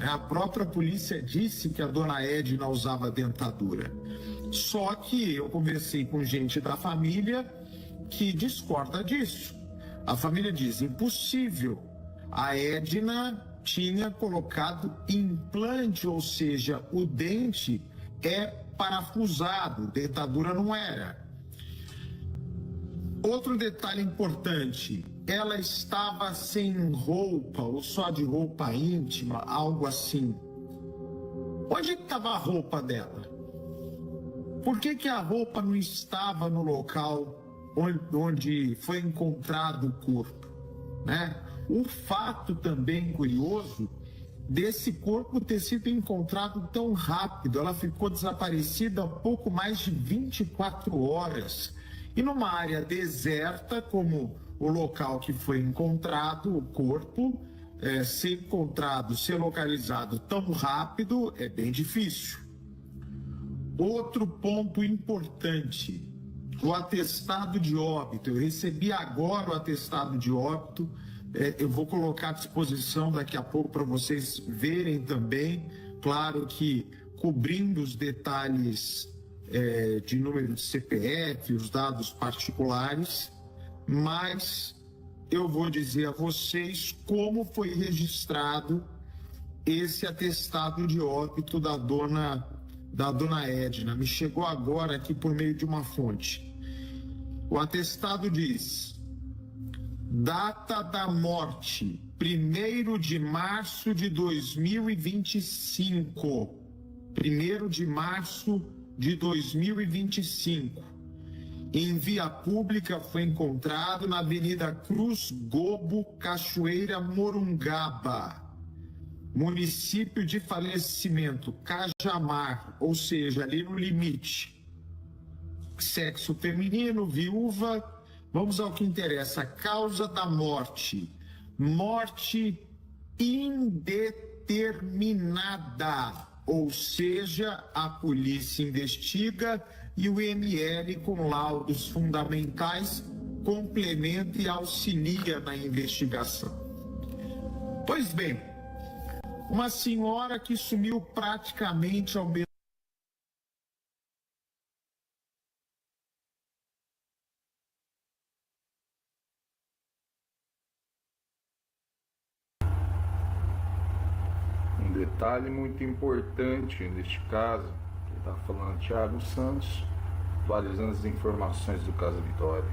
A própria polícia disse que a dona Edna usava dentadura. Só que eu conversei com gente da família que discorda disso. A família diz: impossível. A Edna tinha colocado implante, ou seja, o dente é parafusado, dentadura não era. Outro detalhe importante, ela estava sem roupa, ou só de roupa íntima, algo assim. Onde estava a roupa dela? Por que a roupa não estava no local onde foi encontrado o corpo, né? O fato também curioso desse corpo ter sido encontrado tão rápido, ela ficou desaparecida há pouco mais de 24 horas. E numa área deserta, como o local que foi encontrado o corpo, ser encontrado, ser localizado tão rápido é bem difícil. Outro ponto importante, o atestado de óbito. Eu recebi agora o atestado de óbito, eu vou colocar à disposição daqui a pouco para vocês verem também, claro que cobrindo os detalhes de número de CPF, os dados particulares, mas eu vou dizer a vocês como foi registrado esse atestado de óbito da dona Edna. Me chegou agora aqui por meio de uma fonte. O atestado diz: data da morte, 1º de março de 2025. 1º de março de 2025. Em via pública foi encontrado na Avenida Cruz Gobo, Cachoeira, Morungaba, município de falecimento Cajamar, ou seja, ali no limite. Sexo feminino, viúva. Vamos ao que interessa. Causa da morte: morte indeterminada. Ou seja, a polícia investiga e o IML, com laudos fundamentais, complementa e auxilia na investigação. Pois bem, uma senhora que sumiu praticamente ao mesmo detalhe muito importante neste caso, que está falando Thiago Santos, atualizando as informações do caso Vitória.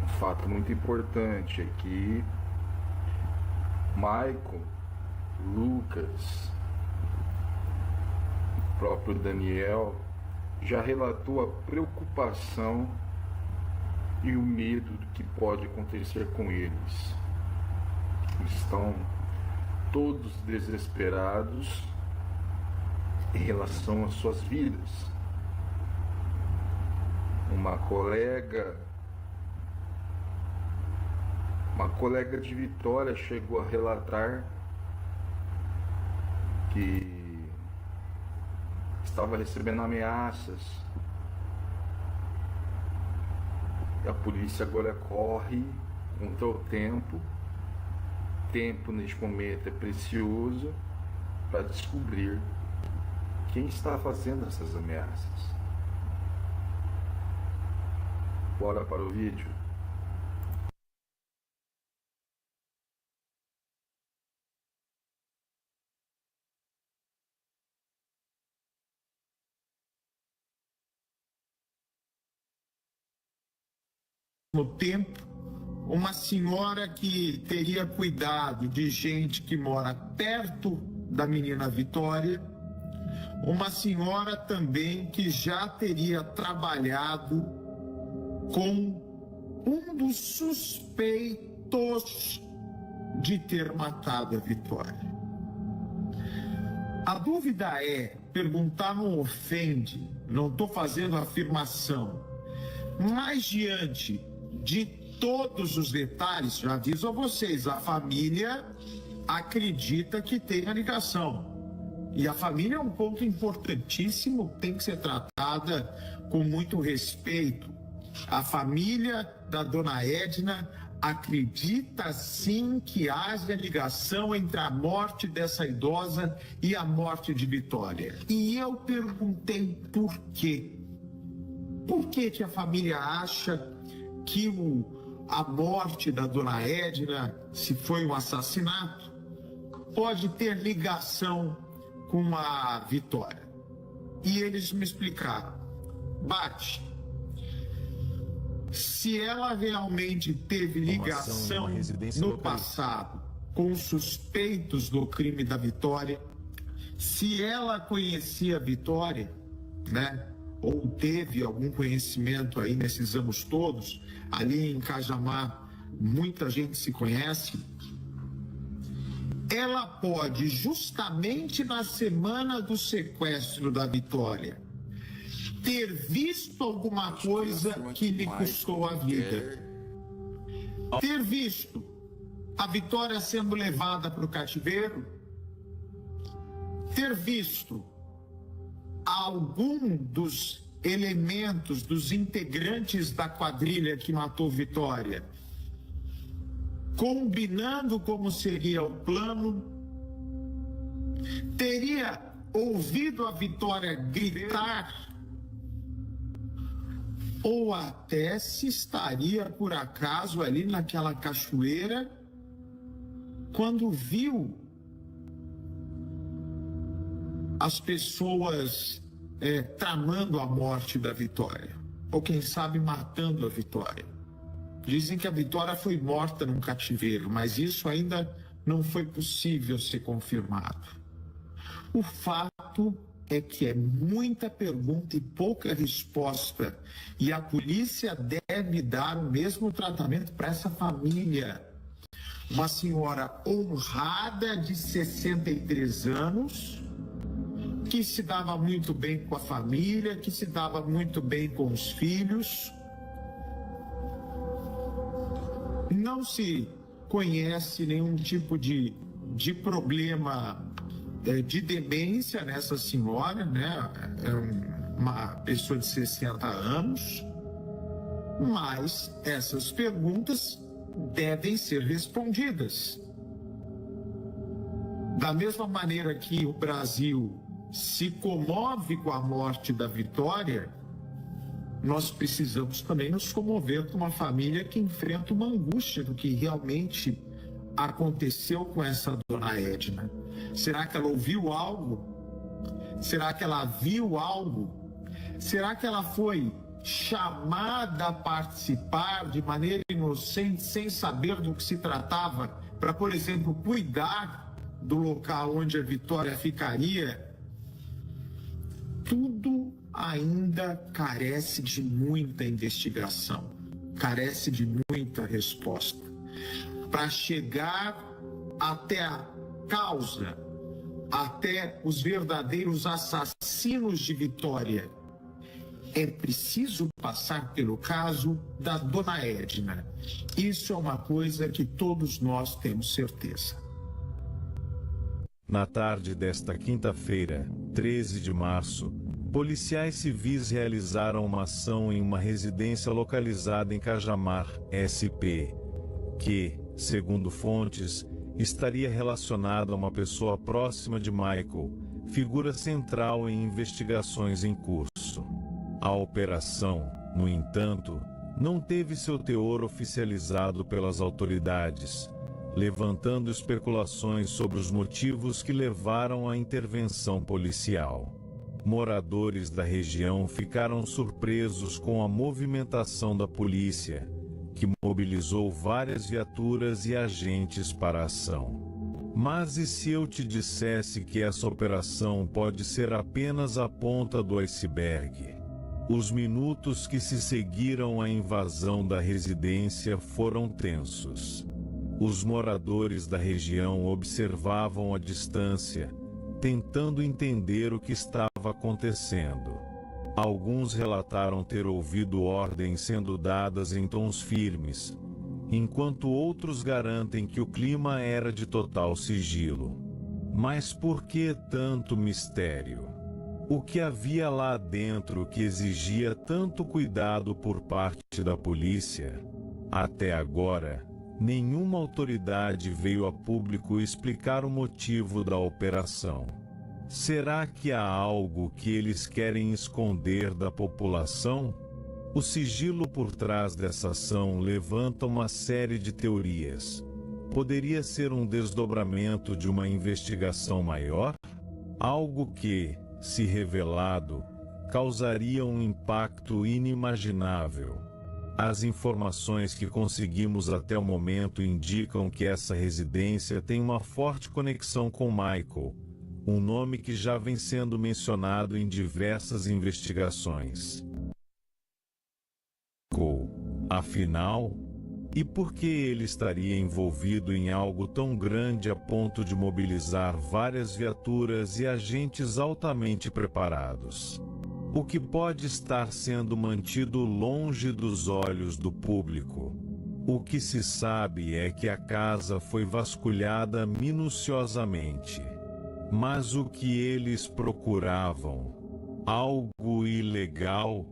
Um fato muito importante é que Maicon, Lucas, o próprio Daniel já relatou a preocupação e o medo do que pode acontecer com eles. Estão todos desesperados em relação às suas vidas. Uma colega de Vitória chegou a relatar que estava recebendo ameaças. E a polícia agora corre contra o tempo. Tempo neste momento é precioso para descobrir quem está fazendo essas ameaças. Bora para o vídeo. No tempo, uma senhora que teria cuidado de gente que mora perto da menina Vitória, uma senhora também que já teria trabalhado com um dos suspeitos de ter matado a Vitória. A dúvida é, perguntar não ofende, não estou fazendo afirmação, mas diante de todos os detalhes, já aviso a vocês, a família acredita que tem a ligação. E a família é um ponto importantíssimo, tem que ser tratada com muito respeito. A família da dona Edna acredita sim que haja ligação entre a morte dessa idosa e a morte de Vitória. E eu perguntei por quê. Por que a família acha que a morte da dona Edna, se foi um assassinato, pode ter ligação com a Vitória? E eles me explicaram. Bate, se ela realmente teve ligação no passado com os suspeitos do crime da Vitória, se ela conhecia a Vitória, né, ou teve algum conhecimento aí nesses anos todos, ali em Cajamar muita gente se conhece, ela pode, justamente na semana do sequestro da Vitória, ter visto alguma coisa que lhe custou a vida. Ter visto a Vitória sendo levada para o cativeiro. Ter visto algum dos elementos, dos integrantes da quadrilha que matou Vitória, combinando como seria o plano. Teria ouvido a Vitória gritar, ou até se estaria por acaso ali naquela cachoeira quando viu as pessoas tramando a morte da Vitória, ou quem sabe matando a Vitória. Dizem que a Vitória foi morta num cativeiro, mas isso ainda não foi possível ser confirmado. O fato é que é muita pergunta e pouca resposta, e a polícia deve dar o mesmo tratamento para essa família. Uma senhora honrada de 63 anos, que se dava muito bem com a família, que se dava muito bem com os filhos. Não se conhece nenhum tipo de problema de demência nessa senhora, né? É uma pessoa de 60 anos, mas essas perguntas devem ser respondidas. Da mesma maneira que o Brasil se comove com a morte da Vitória, nós precisamos também nos comover com uma família que enfrenta uma angústia do que realmente aconteceu com essa dona Edna. Será que ela ouviu algo? Será que ela viu algo? Será que ela foi chamada a participar de maneira inocente, sem saber do que se tratava, para, por exemplo, cuidar do local onde a Vitória ficaria? Tudo ainda carece de muita investigação, carece de muita resposta. Para chegar até a causa, até os verdadeiros assassinos de Vitória, é preciso passar pelo caso da dona Edna. Isso é uma coisa que todos nós temos certeza. Na tarde desta quinta-feira, 13 de março, policiais civis realizaram uma ação em uma residência localizada em Cajamar, SP, que, segundo fontes, estaria relacionada a uma pessoa próxima de Michael, figura central em investigações em curso. A operação, no entanto, não teve seu teor oficializado pelas autoridades, levantando especulações sobre os motivos que levaram à intervenção policial. Moradores da região ficaram surpresos com a movimentação da polícia, que mobilizou várias viaturas e agentes para a ação. Mas e se eu te dissesse que essa operação pode ser apenas a ponta do iceberg? Os minutos que se seguiram à invasão da residência foram tensos. Os moradores da região observavam à distância, tentando entender o que estava acontecendo. Alguns relataram ter ouvido ordens sendo dadas em tons firmes, enquanto outros garantem que o clima era de total sigilo. Mas por que tanto mistério? O que havia lá dentro que exigia tanto cuidado por parte da polícia? Até agora, nenhuma autoridade veio a público explicar o motivo da operação. Será que há algo que eles querem esconder da população? O sigilo por trás dessa ação levanta uma série de teorias. Poderia ser um desdobramento de uma investigação maior? Algo que, se revelado, causaria um impacto inimaginável. As informações que conseguimos até o momento indicam que essa residência tem uma forte conexão com Michael, um nome que já vem sendo mencionado em diversas investigações. Afinal, e por que ele estaria envolvido em algo tão grande a ponto de mobilizar várias viaturas e agentes altamente preparados? O que pode estar sendo mantido longe dos olhos do público? O que se sabe é que a casa foi vasculhada minuciosamente. Mas o que eles procuravam? Algo ilegal?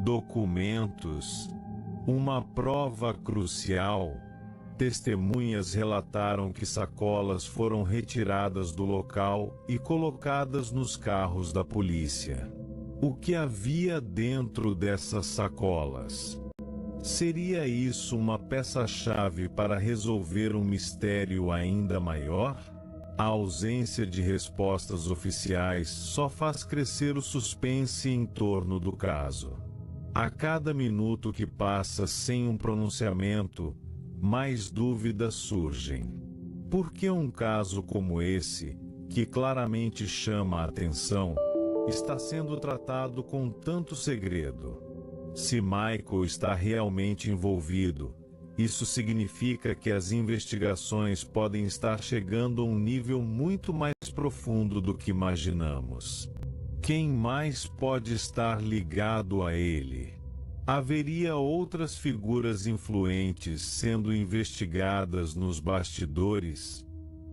Documentos? Uma prova crucial? Testemunhas relataram que sacolas foram retiradas do local e colocadas nos carros da polícia. O que havia dentro dessas sacolas? Seria isso uma peça-chave para resolver um mistério ainda maior? A ausência de respostas oficiais só faz crescer o suspense em torno do caso. A cada minuto que passa sem um pronunciamento, mais dúvidas surgem. Por que um caso como esse, que claramente chama a atenção, está sendo tratado com tanto segredo? Se Michael está realmente envolvido, isso significa que as investigações podem estar chegando a um nível muito mais profundo do que imaginamos. Quem mais pode estar ligado a ele? Haveria outras figuras influentes sendo investigadas nos bastidores?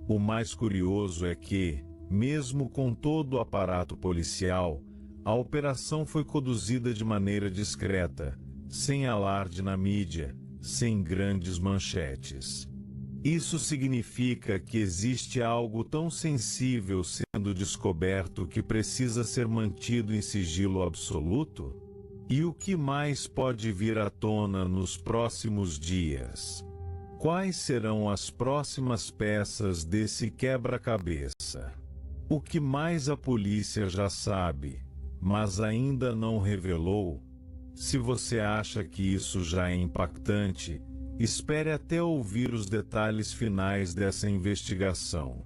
O mais curioso é que, mesmo com todo o aparato policial, a operação foi conduzida de maneira discreta, sem alarde na mídia, sem grandes manchetes. Isso significa que existe algo tão sensível sendo descoberto que precisa ser mantido em sigilo absoluto? E o que mais pode vir à tona nos próximos dias? Quais serão as próximas peças desse quebra-cabeça? O que mais a polícia já sabe, mas ainda não revelou? Se você acha que isso já é impactante, espere até ouvir os detalhes finais dessa investigação.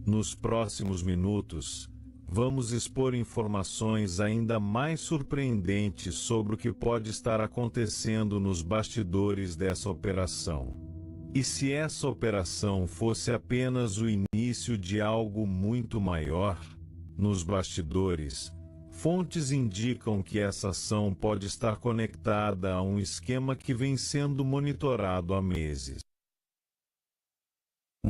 Nos próximos minutos, vamos expor informações ainda mais surpreendentes sobre o que pode estar acontecendo nos bastidores dessa operação. E se essa operação fosse apenas o início de algo muito maior? Nos bastidores, fontes indicam que essa ação pode estar conectada a um esquema que vem sendo monitorado há meses.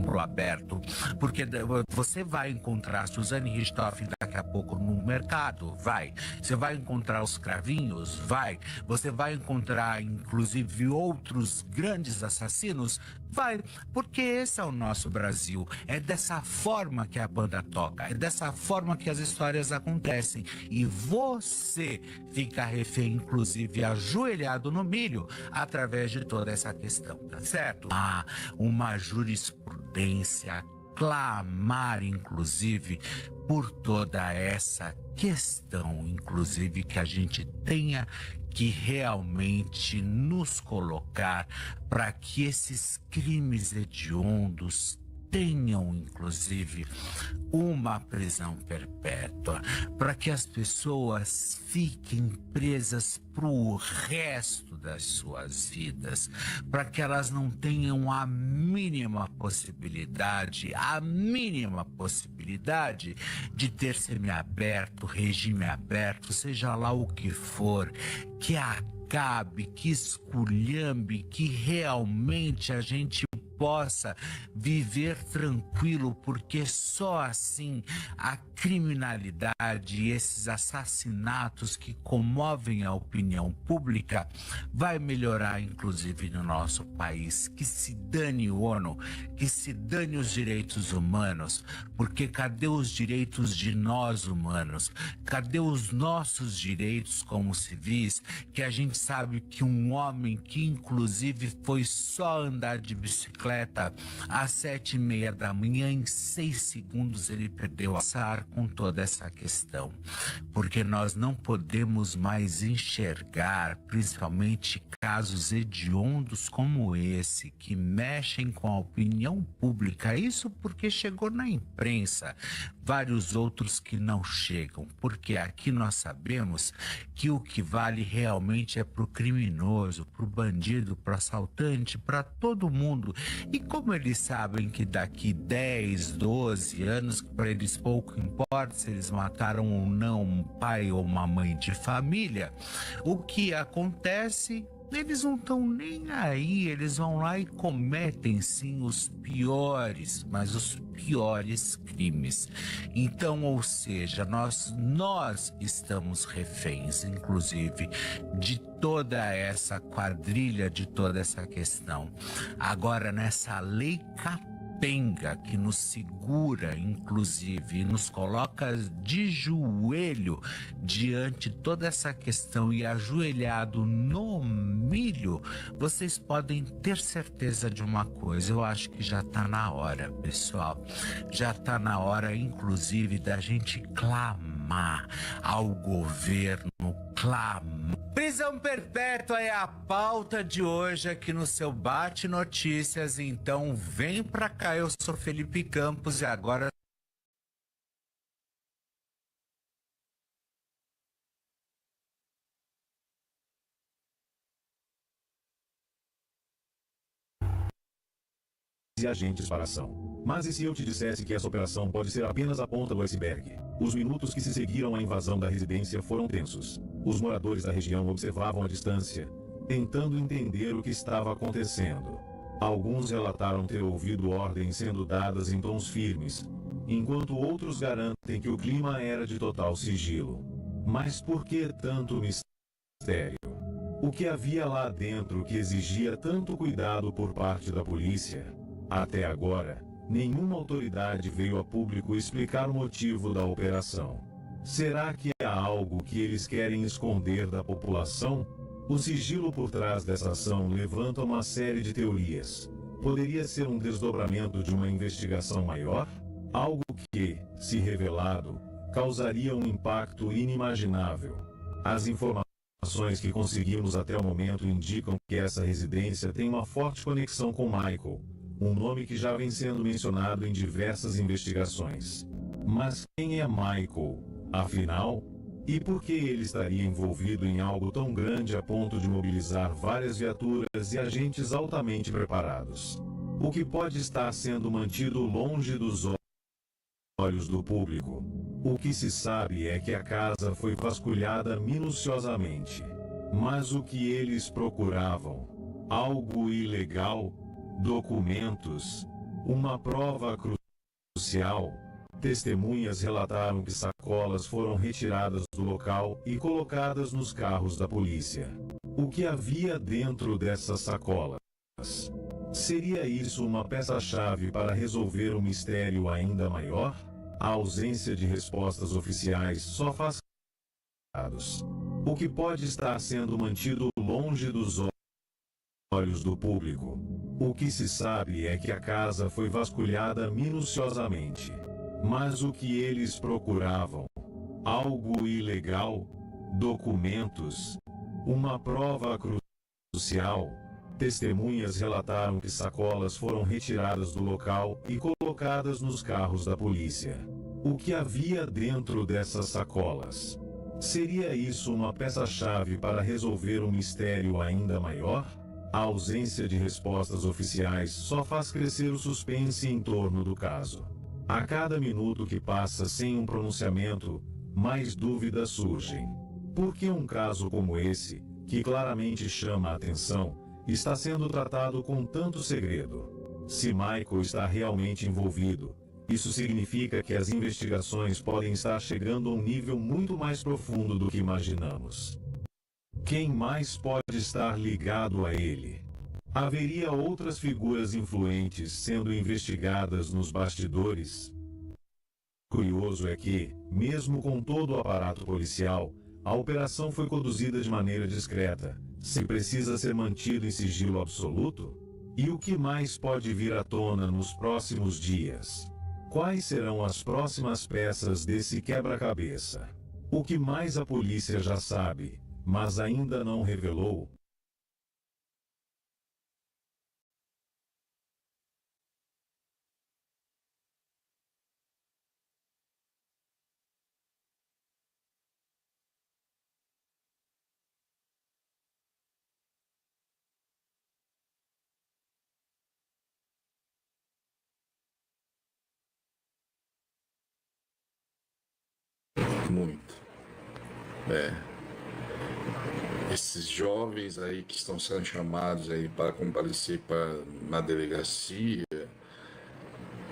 Pro aberto, porque você vai encontrar Suzane Richthofen daqui a pouco no mercado, vai. Você vai encontrar os cravinhos, vai. Você vai encontrar, inclusive, outros grandes assassinos, vai. Porque esse é o nosso Brasil. É dessa forma que a banda toca, é dessa forma que as histórias acontecem. E você fica refém, inclusive, ajoelhado no milho, através de toda essa questão, tá certo? Uma jurisprudência, clamar, inclusive, por toda essa questão, inclusive, que a gente tenha que realmente nos colocar para que esses crimes hediondos tenham, inclusive, uma prisão perpétua, para que as pessoas fiquem presas para o resto das suas vidas, para que elas não tenham a mínima possibilidade de ter semiaberto, regime aberto, seja lá o que for, que acabe, que esculhambe, que realmente a gente possa viver tranquilo, porque só assim a criminalidade e esses assassinatos que comovem a opinião pública vai melhorar, inclusive no nosso país. Que se dane o ONU, que se dane os direitos humanos, porque cadê os direitos de nós humanos? Cadê os nossos direitos como civis, que a gente sabe que um homem que inclusive foi só andar de bicicleta às 7h30 da manhã, em 6 segundos ele perdeu a SAR com toda essa questão, porque nós não podemos mais enxergar, principalmente casos hediondos como esse, que mexem com a opinião pública, isso porque chegou na imprensa, vários outros que não chegam, porque aqui nós sabemos que o que vale realmente é para o criminoso, para o bandido, para o assaltante, para todo mundo. E como eles sabem que daqui 10, 12 anos, para eles pouco importa se eles mataram ou não um pai ou uma mãe de família, o que acontece? Eles não estão nem aí, eles vão lá e cometem sim os piores, mas os piores crimes. Então, ou seja, nós estamos reféns, inclusive, de toda essa quadrilha, de toda essa questão. Agora, nessa lei capenga que nos segura, inclusive, e nos coloca de joelho diante de toda essa questão e ajoelhado no milho, vocês podem ter certeza de uma coisa: eu acho que já está na hora, pessoal. Já está na hora, inclusive, da gente clamar ao governo, clamar. Prisão perpétua é a pauta de hoje aqui no seu Bate Notícias, então vem pra cá, eu sou Felipe Campos e agora... E agentes para ação. Mas e se eu te dissesse que essa operação pode ser apenas a ponta do iceberg? Os minutos que se seguiram à invasão da residência foram tensos. Os moradores da região observavam à distância, tentando entender o que estava acontecendo. Alguns relataram ter ouvido ordens sendo dadas em tons firmes, enquanto outros garantem que o clima era de total sigilo. Mas por que tanto mistério? O que havia lá dentro que exigia tanto cuidado por parte da polícia? Até agora, nenhuma autoridade veio a público explicar o motivo da operação. Será que há algo que eles querem esconder da população? O sigilo por trás dessa ação levanta uma série de teorias. Poderia ser um desdobramento de uma investigação maior? Algo que, se revelado, causaria um impacto inimaginável. As informações que conseguimos até o momento indicam que essa residência tem uma forte conexão com Michael, um nome que já vem sendo mencionado em diversas investigações. Mas quem é Michael, afinal? E por que ele estaria envolvido em algo tão grande a ponto de mobilizar várias viaturas e agentes altamente preparados? O que pode estar sendo mantido longe dos olhos do público? O que se sabe é que a casa foi vasculhada minuciosamente. Mas o que eles procuravam? Algo ilegal? Documentos? Uma prova crucial? Testemunhas relataram que sacolas foram retiradas do local e colocadas nos carros da polícia. O que havia dentro dessas sacolas? Seria isso uma peça-chave para resolver um mistério ainda maior? A ausência de respostas oficiais só faz dados. O que pode estar sendo mantido longe dos olhos do público? O que se sabe é que a casa foi vasculhada minuciosamente. Mas o que eles procuravam? Algo ilegal? Documentos? Uma prova crucial? Testemunhas relataram que sacolas foram retiradas do local e colocadas nos carros da polícia. O que havia dentro dessas sacolas? Seria isso uma peça-chave para resolver um mistério ainda maior? A ausência de respostas oficiais só faz crescer o suspense em torno do caso. A cada minuto que passa sem um pronunciamento, mais dúvidas surgem. Por que um caso como esse, que claramente chama a atenção, está sendo tratado com tanto segredo? Se Michael está realmente envolvido, isso significa que as investigações podem estar chegando a um nível muito mais profundo do que imaginamos. Quem mais pode estar ligado a ele? Haveria outras figuras influentes sendo investigadas nos bastidores? Curioso é que, mesmo com todo o aparato policial, a operação foi conduzida de maneira discreta. Se precisa ser mantido em sigilo absoluto? E o que mais pode vir à tona nos próximos dias? Quais serão as próximas peças desse quebra-cabeça? O que mais a polícia já sabe, mas ainda não revelou? Muito. Esses jovens aí que estão sendo chamados aí para comparecer na delegacia,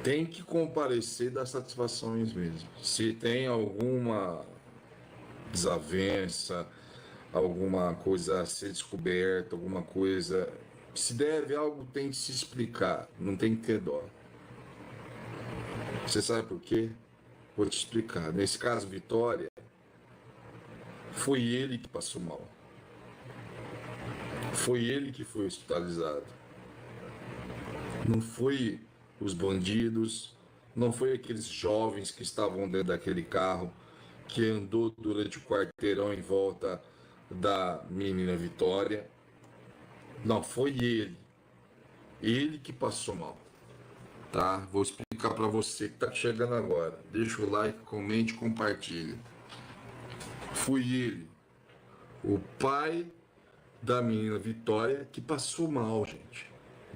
tem que comparecer das satisfações mesmo. Se tem alguma desavença, alguma coisa a ser descoberta, alguma coisa, se deve algo, tem que se explicar, não tem que ter dó. Você sabe por quê? Vou te explicar. Nesse caso, Vitória, foi ele que passou mal. Foi ele que foi hospitalizado. Não foi os bandidos, não foi aqueles jovens que estavam dentro daquele carro que andou durante o quarteirão em volta da menina Vitória. Não, foi ele. Ele que passou mal. Tá? Vou explicar para você que tá chegando agora. Deixa o like, comente e compartilha. Foi ele, o pai da menina Vitória, que passou mal, gente.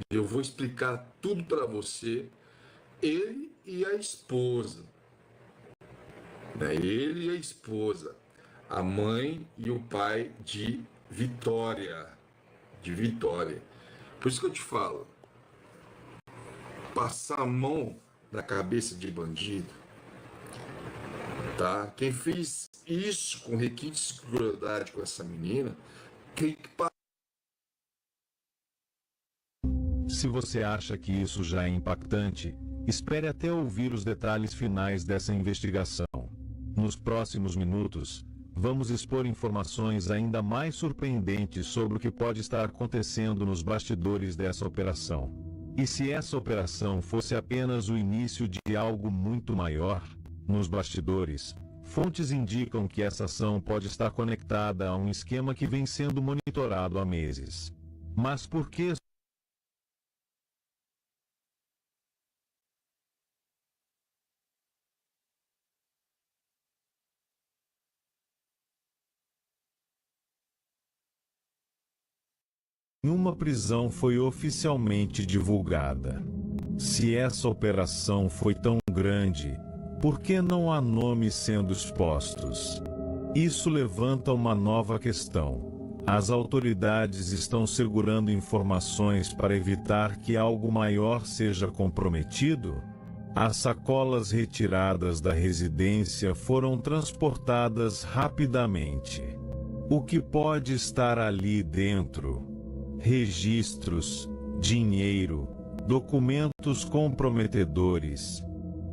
Eu vou explicar tudo para você. Ele e a esposa. Ele e a esposa. A mãe e o pai de Vitória. De Vitória. Por isso que eu te falo. Passar a mão na cabeça de bandido, tá? Quem fez isso com requintes de crueldade com essa menina, tem que parar. Se você acha que isso já é impactante, espere até ouvir os detalhes finais dessa investigação. Nos próximos minutos, vamos expor informações ainda mais surpreendentes sobre o que pode estar acontecendo nos bastidores dessa operação. E se essa operação fosse apenas o início de algo muito maior? Nos bastidores, fontes indicam que essa ação pode estar conectada a um esquema que vem sendo monitorado há meses. Mas por que? Uma prisão foi oficialmente divulgada. Se essa operação foi tão grande, por que não há nomes sendo expostos? Isso levanta uma nova questão. As autoridades estão segurando informações para evitar que algo maior seja comprometido? As sacolas retiradas da residência foram transportadas rapidamente. O que pode estar ali dentro? Registros, dinheiro, documentos comprometedores.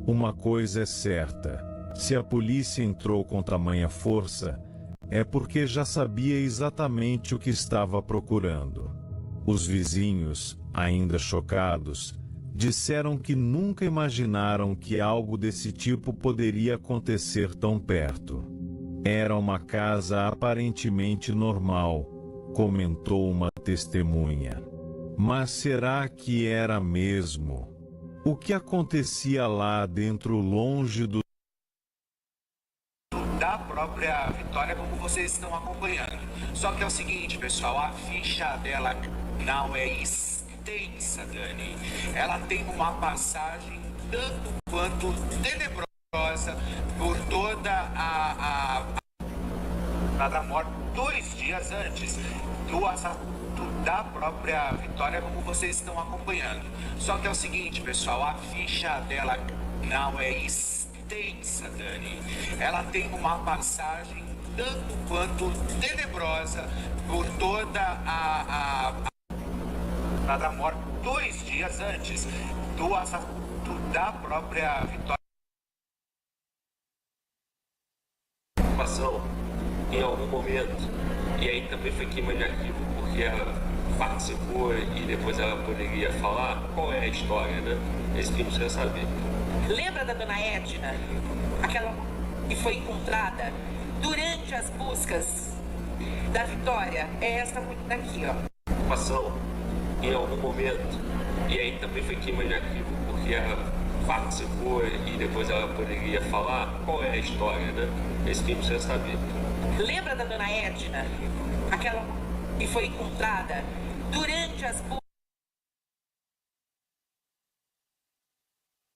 Uma coisa é certa: se a polícia entrou com tamanha força, é porque já sabia exatamente o que estava procurando. Os vizinhos, ainda chocados, disseram que nunca imaginaram que algo desse tipo poderia acontecer tão perto. Era uma casa aparentemente normal, comentou uma testemunha. Mas será que era mesmo? O que acontecia lá dentro, longe da própria Vitória, como vocês estão acompanhando? Só que é o seguinte, pessoal, a ficha dela não é extensa, Dani. Ela tem uma passagem tanto quanto tenebrosa por toda a morte 2 dias antes do da própria Vitória, como vocês estão acompanhando. Só que é o seguinte, pessoal, a ficha dela não é extensa, Dani. Ela tem uma passagem tanto quanto tenebrosa por toda a morte 2 dias antes do assassinato da própria Vitória. Em algum momento, e aí também foi queima de arquivo, porque ela participou e depois ela poderia falar qual é a história, né? Esse que precisa saber. Lembra da dona Edna? Aquela que foi encontrada durante as buscas da Vitória? É essa mulher daqui, ó. Em algum momento, e aí também foi queima de arquivo, porque ela participou e depois ela poderia falar qual é a história, né? Esse que precisa saber. Lembra da dona Edna? Aquela que foi encontrada durante as buscas.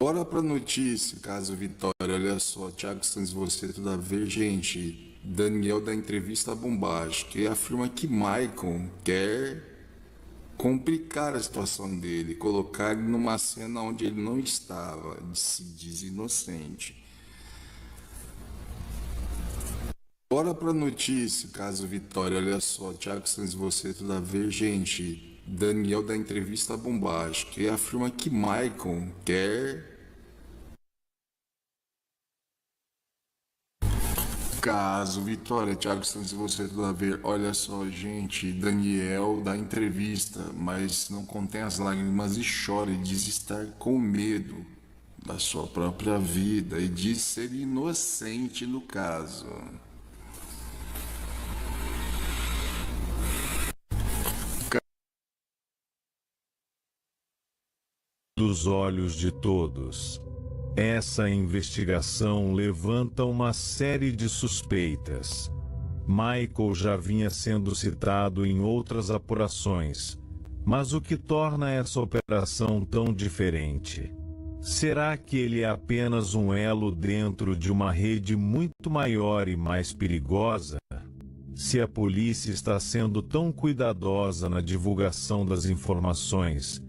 Bora pra notícia, caso Vitória. Olha só, Thiago Santos, você tudo a ver, gente. Daniel da entrevista bombástica afirma que Michael quer complicar a situação dele, colocar ele numa cena onde ele não estava, se diz inocente. Bora pra notícia, caso Vitória. Olha só, Thiago Santos, você tudo a ver, gente. Daniel da entrevista bombástica afirma que Michael quer... Caso Vitória, Thiago Santos, você tudo a ver. Olha só, gente, Daniel dá entrevista, mas não contém as lágrimas e chora e diz estar com medo da sua própria vida e diz ser inocente no caso. Dos olhos de todos. Essa investigação levanta uma série de suspeitas. Michael já vinha sendo citado em outras apurações, mas o que torna essa operação tão diferente? Será que ele é apenas um elo dentro de uma rede muito maior e mais perigosa? Se a polícia está sendo tão cuidadosa na divulgação das informações,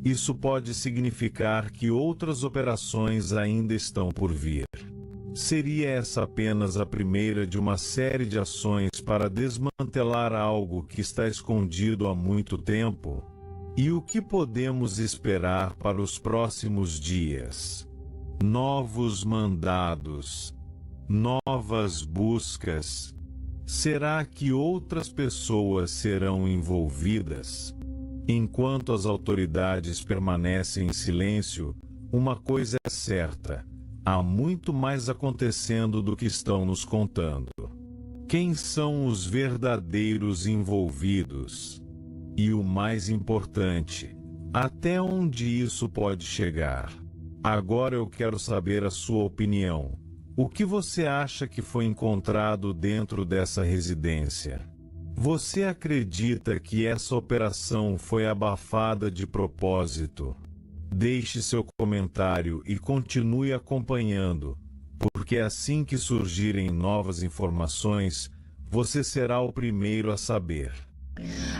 isso pode significar que outras operações ainda estão por vir. Seria essa apenas a primeira de uma série de ações para desmantelar algo que está escondido há muito tempo? E o que podemos esperar para os próximos dias? Novos mandados, novas buscas. Será que outras pessoas serão envolvidas? Enquanto as autoridades permanecem em silêncio, uma coisa é certa: há muito mais acontecendo do que estão nos contando. Quem são os verdadeiros envolvidos? E o mais importante, até onde isso pode chegar? Agora eu quero saber a sua opinião. O que você acha que foi encontrado dentro dessa residência? Você acredita que essa operação foi abafada de propósito? Deixe seu comentário e continue acompanhando, porque assim que surgirem novas informações, você será o primeiro a saber.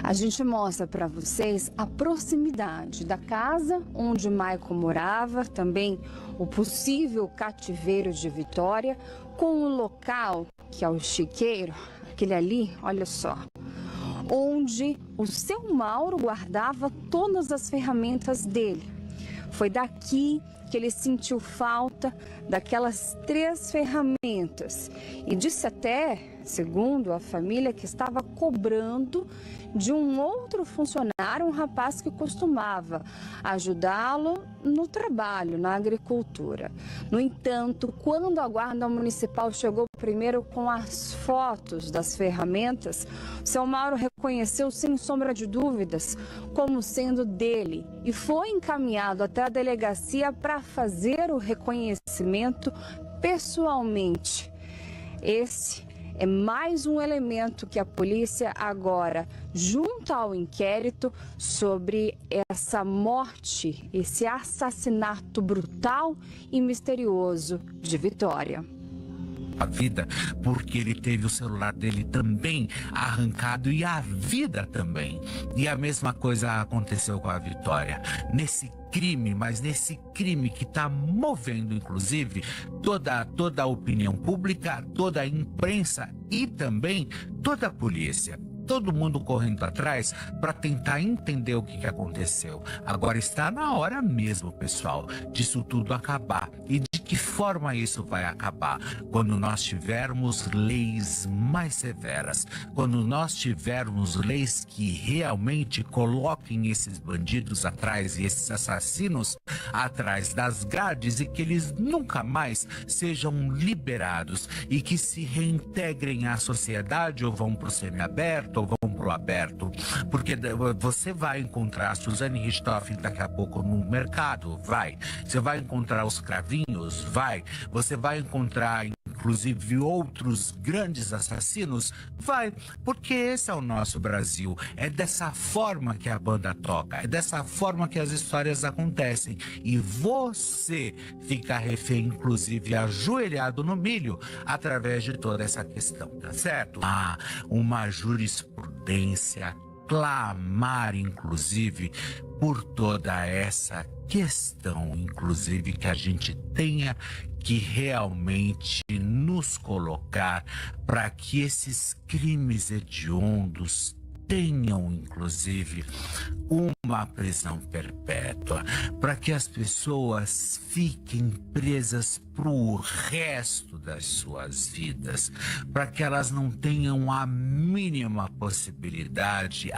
A gente mostra para vocês a proximidade da casa onde Michael morava, também o possível cativeiro de Vitória, com o local, que é o chiqueiro, aquele ali, olha só, onde o seu Mauro guardava todas as ferramentas dele. Foi daqui que ele sentiu falta daquelas 3 ferramentas e disse até, segundo a família, que estava cobrando de um outro funcionário, um rapaz que costumava ajudá-lo no trabalho, na agricultura. No entanto, quando a Guarda Municipal chegou primeiro com as fotos das ferramentas, seu Mauro reconheceu sem sombra de dúvidas como sendo dele e foi encaminhado até a delegacia para fazer o reconhecimento pessoalmente. Esse é mais um elemento que a polícia agora junta ao inquérito sobre essa morte, esse assassinato brutal e misterioso de Vitória. a vida, porque ele teve o celular dele também arrancado e a vida também. E a mesma coisa aconteceu com a Vitória. Nesse crime, mas nesse crime que está movendo, inclusive, toda a opinião pública, toda a imprensa e também toda a polícia. Todo mundo correndo atrás para tentar entender o que aconteceu. Agora está na hora mesmo, pessoal, disso tudo acabar. E de que forma isso vai acabar? Quando nós tivermos leis mais severas, quando nós tivermos leis que realmente coloquem esses bandidos atrás e esses assassinos atrás das grades e que eles nunca mais sejam liberados e que se reintegrem à sociedade ou vão para o semiaberto ou vão para o aberto, porque você vai encontrar a Suzane Richthofen daqui a pouco no mercado, vai. Você vai encontrar os cravinhos, vai. Você vai encontrar inclusive outros grandes assassinos, vai, porque esse é o nosso Brasil. É dessa forma que a banda toca, é dessa forma que as histórias acontecem. E você fica refém, inclusive ajoelhado no milho, através de toda essa questão, tá certo? Uma jurisprudência, clamar, inclusive, por toda essa questão, inclusive, que a gente tenha que realmente nos colocar para que esses crimes hediondos tenham, inclusive, uma prisão perpétua, para que as pessoas fiquem presas para o resto das suas vidas, para que elas não tenham a mínima possibilidade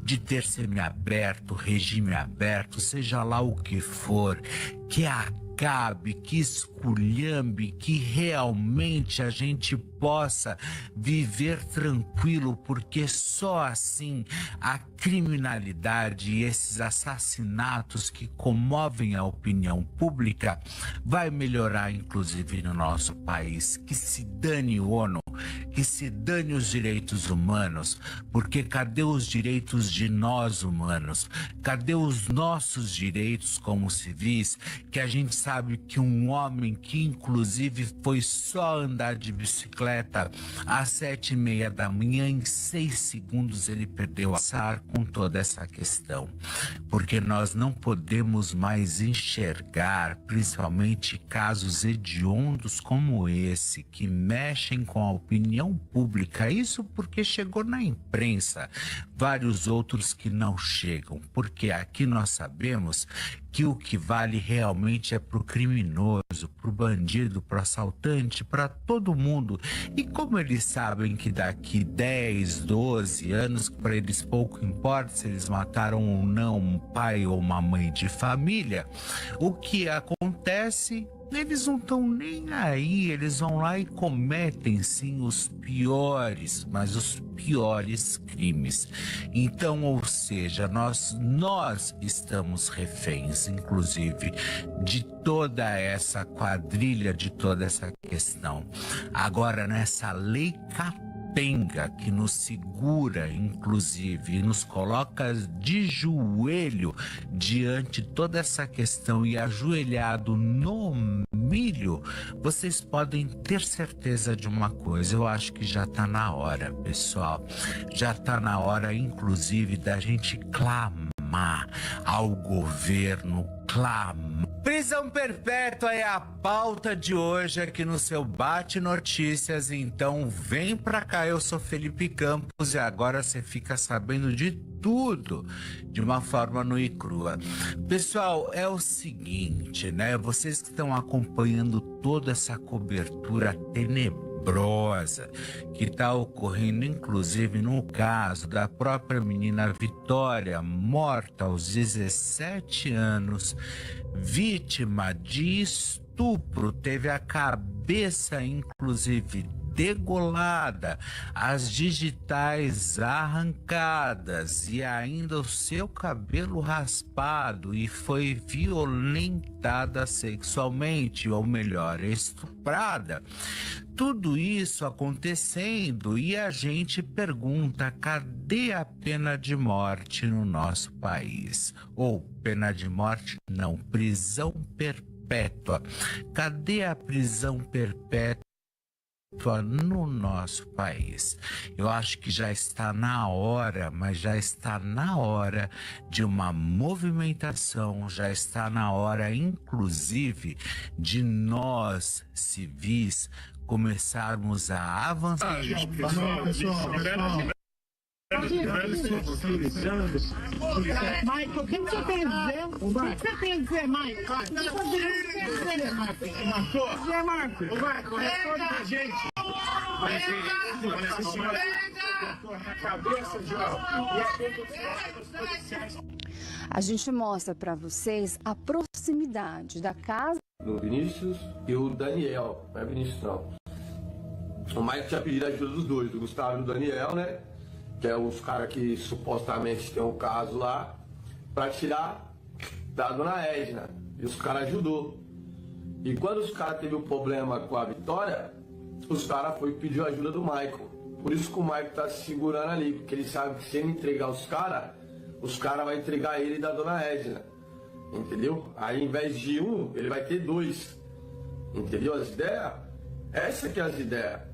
de ter semiaberto, regime aberto, seja lá o que for, que acabe, que esculhambe, que realmente a gente possa viver tranquilo, porque só assim a criminalidade e esses assassinatos que comovem a opinião pública vai melhorar, inclusive, no nosso país. Que se dane o ONU, que se dane os direitos humanos, porque cadê os direitos de nós humanos? Cadê os nossos direitos como civis, que a gente sabe que um homem que inclusive foi só andar de bicicleta às 7h30 da manhã, em 6 segundos ele perdeu a sar com toda essa questão, porque nós não podemos mais enxergar, principalmente casos hediondos como esse, que mexem com a opinião pública, isso porque chegou na imprensa, vários outros que não chegam, porque aqui nós sabemos que o que vale realmente é para o criminoso, para o bandido, para o assaltante, para todo mundo. E como eles sabem que daqui 10, 12 anos, para eles pouco importa se eles mataram ou não um pai ou uma mãe de família, o que acontece... Eles não estão nem aí, eles vão lá e cometem sim os piores, mas os piores crimes. Então, ou seja, nós estamos reféns, inclusive, de toda essa quadrilha, de toda essa questão. Agora, nessa lei capenga que nos segura, inclusive, e nos coloca de joelho diante de toda essa questão e ajoelhado no milho, vocês podem ter certeza de uma coisa, eu acho que já está na hora, pessoal, já está na hora, inclusive, da gente clamar ao governo, clamar. Prisão perpétua é a pauta de hoje aqui no seu Bate Notícias, então vem pra cá, eu sou Felipe Campos e agora você fica sabendo de tudo de uma forma nua e crua. Pessoal, é o seguinte, né? Vocês que estão acompanhando toda essa cobertura tenebrosa que está ocorrendo, inclusive no caso da própria menina Vitória, morta aos 17 anos, vítima de estupro, teve a cabeça, inclusive, degolada, as digitais arrancadas e ainda o seu cabelo raspado, e foi violentada sexualmente, ou melhor, estuprada. Tudo isso acontecendo e a gente pergunta: cadê a pena de morte no nosso país? Ou pena de morte não, prisão perpétua perpétua. Cadê a prisão perpétua no nosso país? Eu acho que já está na hora, mas já está na hora de uma movimentação, já está na hora, inclusive, de nós, civis, começarmos a avançar. Michael, o que você quer dizer? O que você quer dizer, Michael? O que você quer dizer, Marco? Marco, responde pra gente. A gente mostra para vocês a proximidade da casa do Vinícius e o Daniel, não é Vinícius não. O Mike tinha pedido a ajuda dos dois, do Gustavo e do Daniel, né? Que é os caras que supostamente tem um caso lá, pra tirar da dona Edna. E os caras ajudou. E quando os caras teve um problema com a Vitória, os caras foi pedir a ajuda do Michael. Por isso que o Michael tá se segurando ali, porque ele sabe que se ele entregar os caras vão entregar ele da dona Edna. Entendeu? Aí, em vez de um, ele vai ter dois. Entendeu as ideias? Essa que é as ideias.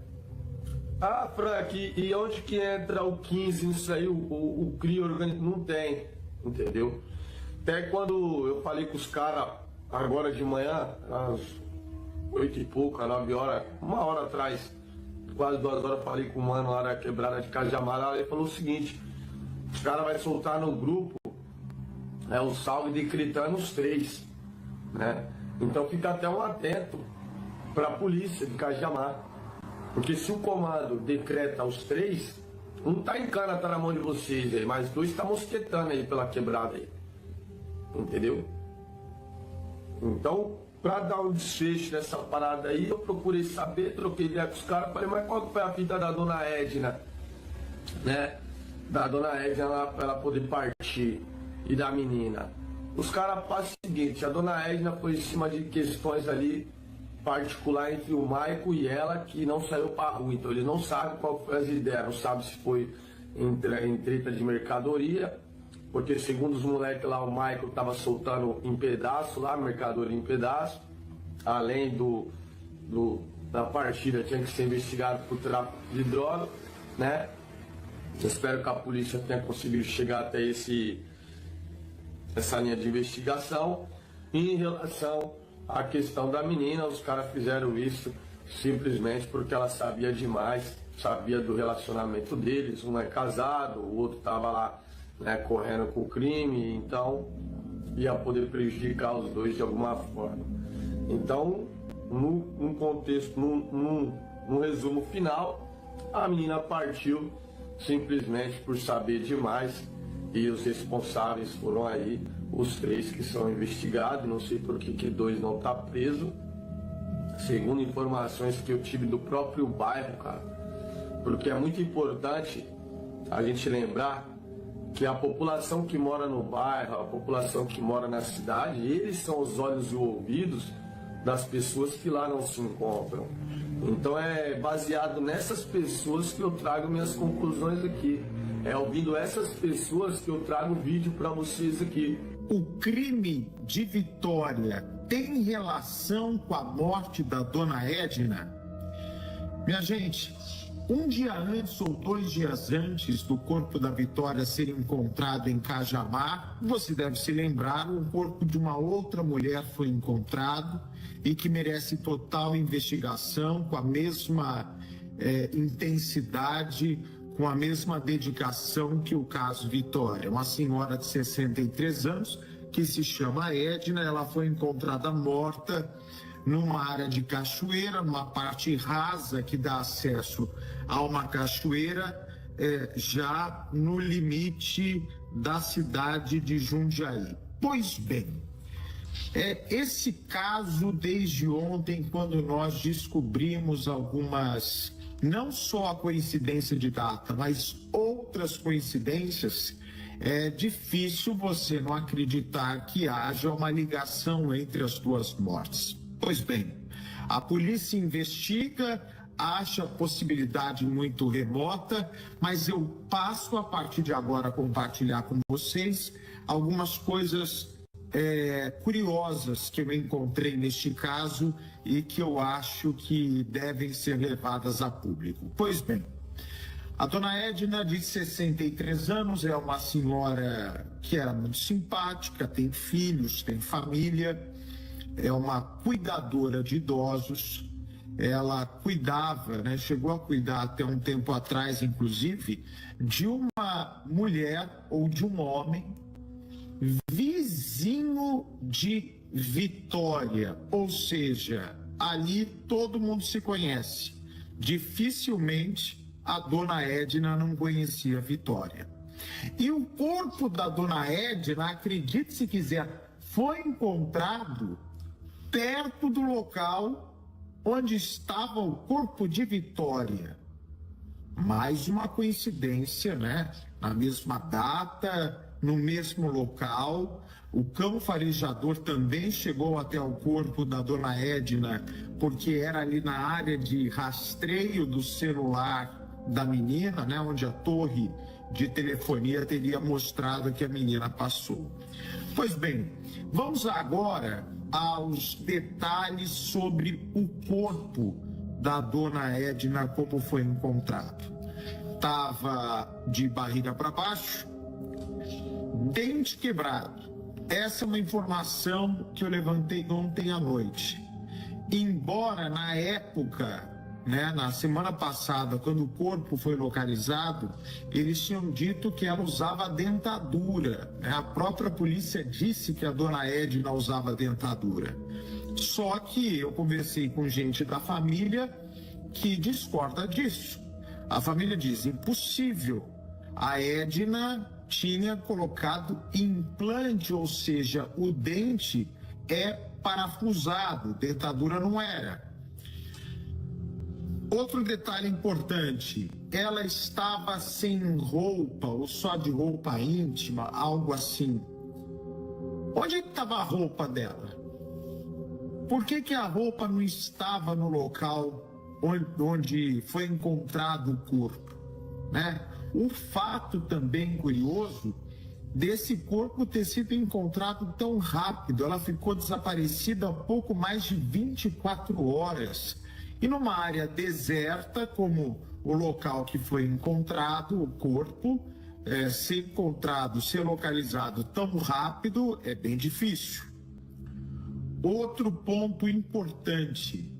Ah, Frank, e onde que entra o 15 nisso aí? O CRI organizado? Não tem. Entendeu? Até quando eu falei com os caras agora de manhã, às 8 e pouco, 9 horas, 1 hora atrás, quase 2 horas, falei com o mano lá na quebrada de Cajamar, ele falou o seguinte: os caras vão soltar no grupo o salve decretando os 3, né? Então fica até um atento para a polícia de Cajamar, porque se o comando decreta os 3, um tá em cana, tá na mão de vocês aí, mas 2 tá mosquetando aí pela quebrada aí, entendeu? Então, para dar um desfecho nessa parada aí, eu procurei saber, troquei ideia com os caras, falei, mas qual foi a vida da dona Edna, né? Da dona Edna lá, pra ela poder partir, e da menina. Os caras fazem o seguinte: a dona Edna foi em cima de questões ali particular entre o Michael e ela, que não saiu pra rua, então ele não sabe qual foi as ideias, não sabe se foi em treta de mercadoria, porque segundo os moleques lá, o Michael tava soltando em pedaço lá, mercadoria em pedaço, além da partida tinha que ser investigado por tráfico de droga, né? Eu espero que a polícia tenha conseguido chegar até essa linha de investigação. E em relação à questão da menina, os caras fizeram isso simplesmente porque ela sabia demais, sabia do relacionamento deles. Um é casado, o outro estava lá, né, correndo com o crime, então ia poder prejudicar os dois de alguma forma. Então, num contexto, num resumo final, a menina partiu simplesmente por saber demais, e os responsáveis foram aí os 3 que são investigados. Não sei por que 2 não tá preso, segundo informações que eu tive do próprio bairro, cara, porque é muito importante a gente lembrar que a população que mora no bairro, a população que mora na cidade, eles são os olhos e ouvidos das pessoas que lá não se encontram. Então é baseado nessas pessoas que eu trago minhas conclusões aqui. É ouvindo essas pessoas que eu trago o vídeo para vocês aqui. O crime de Vitória tem relação com a morte da dona Edna? Minha gente, um dia antes ou 2 dias antes do corpo da Vitória ser encontrado em Cajamar, você deve se lembrar, o corpo de uma outra mulher foi encontrado e que merece total investigação, com a mesma intensidade, com a mesma dedicação que o caso Vitória. Uma senhora de 63 anos, que se chama Edna, ela foi encontrada morta numa área de cachoeira, numa parte rasa que dá acesso a uma cachoeira, já no limite da cidade de Jundiaí. Pois bem, esse caso, desde ontem, quando nós descobrimos algumas, não só a coincidência de data, mas outras coincidências, é difícil você não acreditar que haja uma ligação entre as 2 mortes. Pois bem, a polícia investiga, acha a possibilidade muito remota, mas eu passo a partir de agora a compartilhar com vocês algumas coisas curiosas que eu encontrei neste caso e que eu acho que devem ser levadas a público. Pois bem, a dona Edna, de 63 anos, é uma senhora que era muito simpática, tem filhos, tem família, é uma cuidadora de idosos. Ela cuidava, né, chegou a cuidar até um tempo atrás, inclusive, de uma mulher ou de um homem vizinho de Vitória, ou seja, ali todo mundo se conhece. Dificilmente a dona Edna não conhecia Vitória. E o corpo da dona Edna, acredite se quiser, foi encontrado perto do local onde estava o corpo de Vitória. Mais uma coincidência, né? Na mesma data, no mesmo local. O cão farejador também chegou até o corpo da dona Edna, porque era ali na área de rastreio do celular da menina, né? Onde a torre de telefonia teria mostrado que a menina passou. Pois bem, vamos agora aos detalhes sobre o corpo da dona Edna, como foi encontrado. Estava de barriga para baixo, dente quebrado. Essa é uma informação que eu levantei ontem à noite. Embora na época, né, na semana passada, quando o corpo foi localizado, eles tinham dito que ela usava dentadura, né? A própria polícia disse que a dona Edna usava dentadura. Só que eu conversei com gente da família que discorda disso. A família diz: impossível. A Edna tinha colocado implante, ou seja, o dente é parafusado, dentadura não era. Outro detalhe importante, ela estava sem roupa ou só de roupa íntima, algo assim. Onde estava a roupa dela? Por que a roupa não estava no local onde foi encontrado o corpo, né? O fato também curioso desse corpo ter sido encontrado tão rápido, ela ficou desaparecida há pouco mais de 24 horas. E numa área deserta, como o local que foi encontrado, o corpo, ser localizado tão rápido é bem difícil. Outro ponto importante,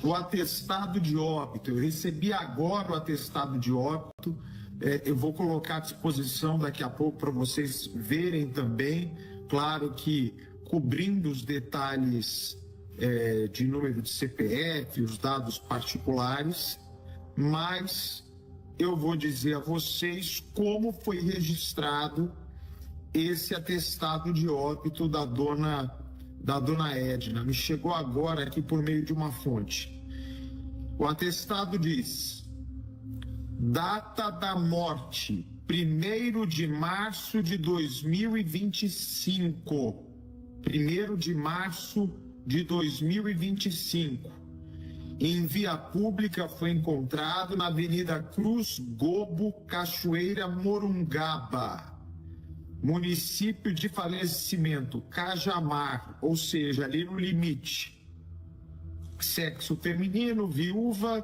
o atestado de óbito. Eu recebi agora o atestado de óbito, eu vou colocar à disposição daqui a pouco para vocês verem também, claro que cobrindo os detalhes de número de CPF, os dados particulares, mas eu vou dizer a vocês como foi registrado esse atestado de óbito da dona Edna. Me chegou agora aqui por meio de uma fonte. O atestado diz: data da morte, 1º de março de 2025. 1º de março de 2025. Em via pública foi encontrado na Avenida Cruz Gobo, Cachoeira, Morungaba, município de falecimento Cajamar, ou seja, ali no limite. Sexo feminino, viúva.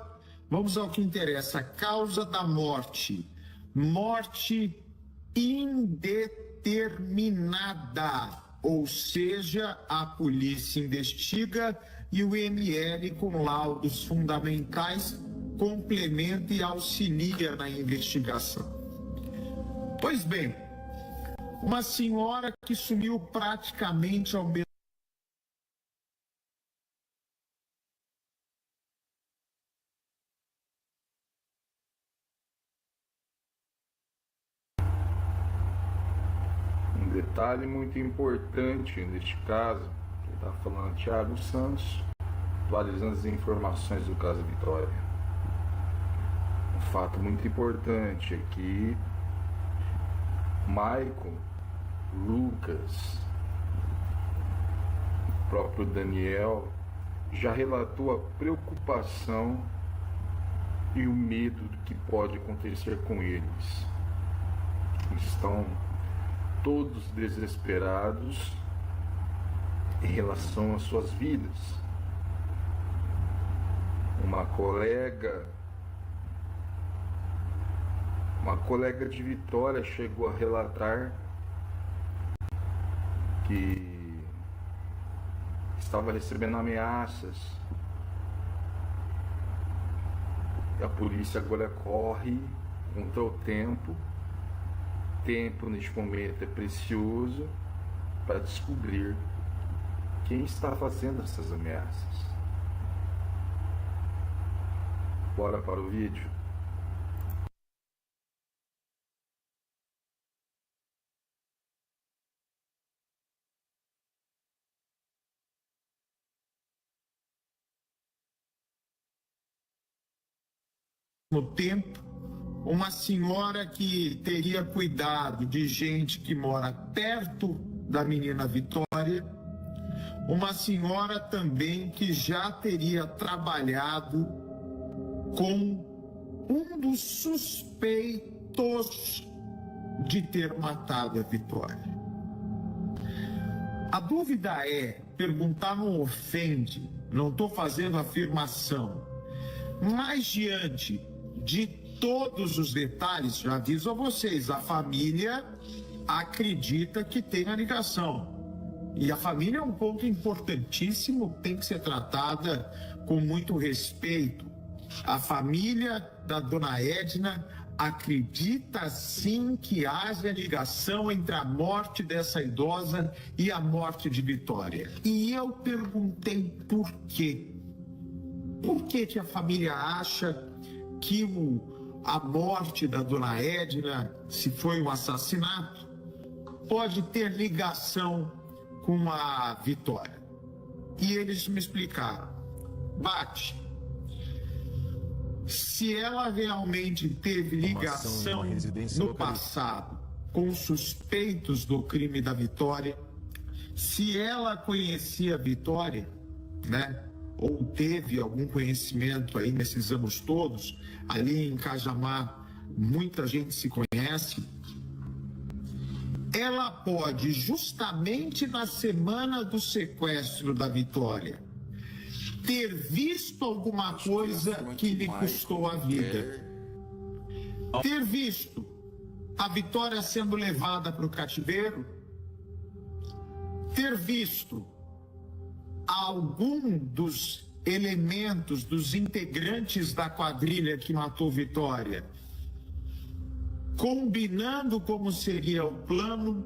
Vamos ao que interessa. Causa da morte: morte indeterminada. Ou seja, a polícia investiga e o ML, com laudos fundamentais, complementa e auxilia na investigação. Pois bem, uma senhora que sumiu praticamente ao mesmo detalhe muito importante neste caso, que está falando Thiago Santos, atualizando as informações do caso Vitória. Um fato muito importante é que Maicon, Lucas, o próprio Daniel já relatou a preocupação e o medo do que pode acontecer com eles. Estão todos desesperados em relação às suas vidas. Uma colega de Vitória chegou a relatar que estava recebendo ameaças. E a polícia agora corre contra o tempo. Tempo neste momento é precioso para descobrir quem está fazendo essas ameaças. Bora para o vídeo. No tempo, uma senhora que teria cuidado de gente que mora perto da menina Vitória, uma senhora também que já teria trabalhado com um dos suspeitos de ter matado a Vitória. A dúvida é, perguntar não ofende, não estou fazendo afirmação, mas diante de todos os detalhes, já aviso a vocês, a família acredita que tem a ligação. E a família é um ponto importantíssimo, tem que ser tratada com muito respeito. A família da dona Edna acredita sim que haja ligação entre a morte dessa idosa e a morte de Vitória. E eu perguntei por quê. Por que a família acha que a morte da dona Edna, se foi um assassinato, pode ter ligação com a Vitória? E eles me explicaram. Bate, se ela realmente teve ligação no passado com os suspeitos do crime da Vitória, se ela conhecia a Vitória, né? Ou teve algum conhecimento aí nesses anos todos, ali em Cajamar, muita gente se conhece, ela pode, justamente na semana do sequestro da Vitória, ter visto alguma coisa que lhe custou a vida. Ter visto a Vitória sendo levada para o cativeiro, ter visto algum dos elementos, dos integrantes da quadrilha que matou Vitória, combinando como seria o plano,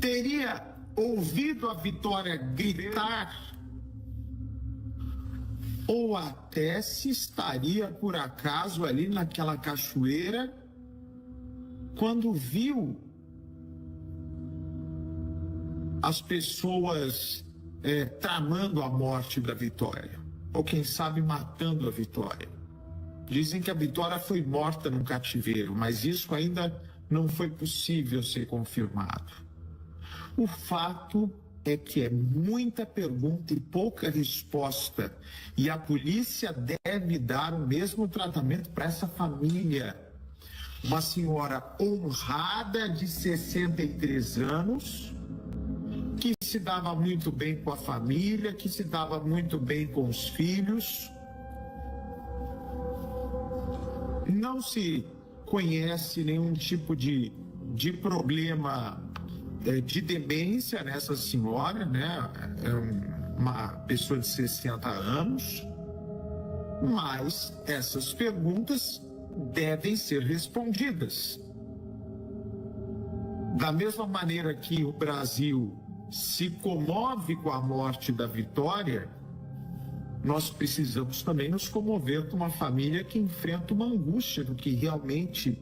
teria ouvido a Vitória gritar, ou até se estaria por acaso ali naquela cachoeira quando viu as pessoas tramando a morte da Vitória, ou quem sabe matando a Vitória. Dizem que a Vitória foi morta num cativeiro, mas isso ainda não foi possível ser confirmado. O fato é que é muita pergunta e pouca resposta, e a polícia deve dar o mesmo tratamento para essa família. Uma senhora honrada de 63 anos, que se dava muito bem com a família, que se dava muito bem com os filhos. Não se conhece nenhum tipo de problema de demência nessa senhora, né? É uma pessoa de 60 anos, mas essas perguntas devem ser respondidas. Da mesma maneira que o Brasil se comove com a morte da Vitória, nós precisamos também nos comover com uma família que enfrenta uma angústia do que realmente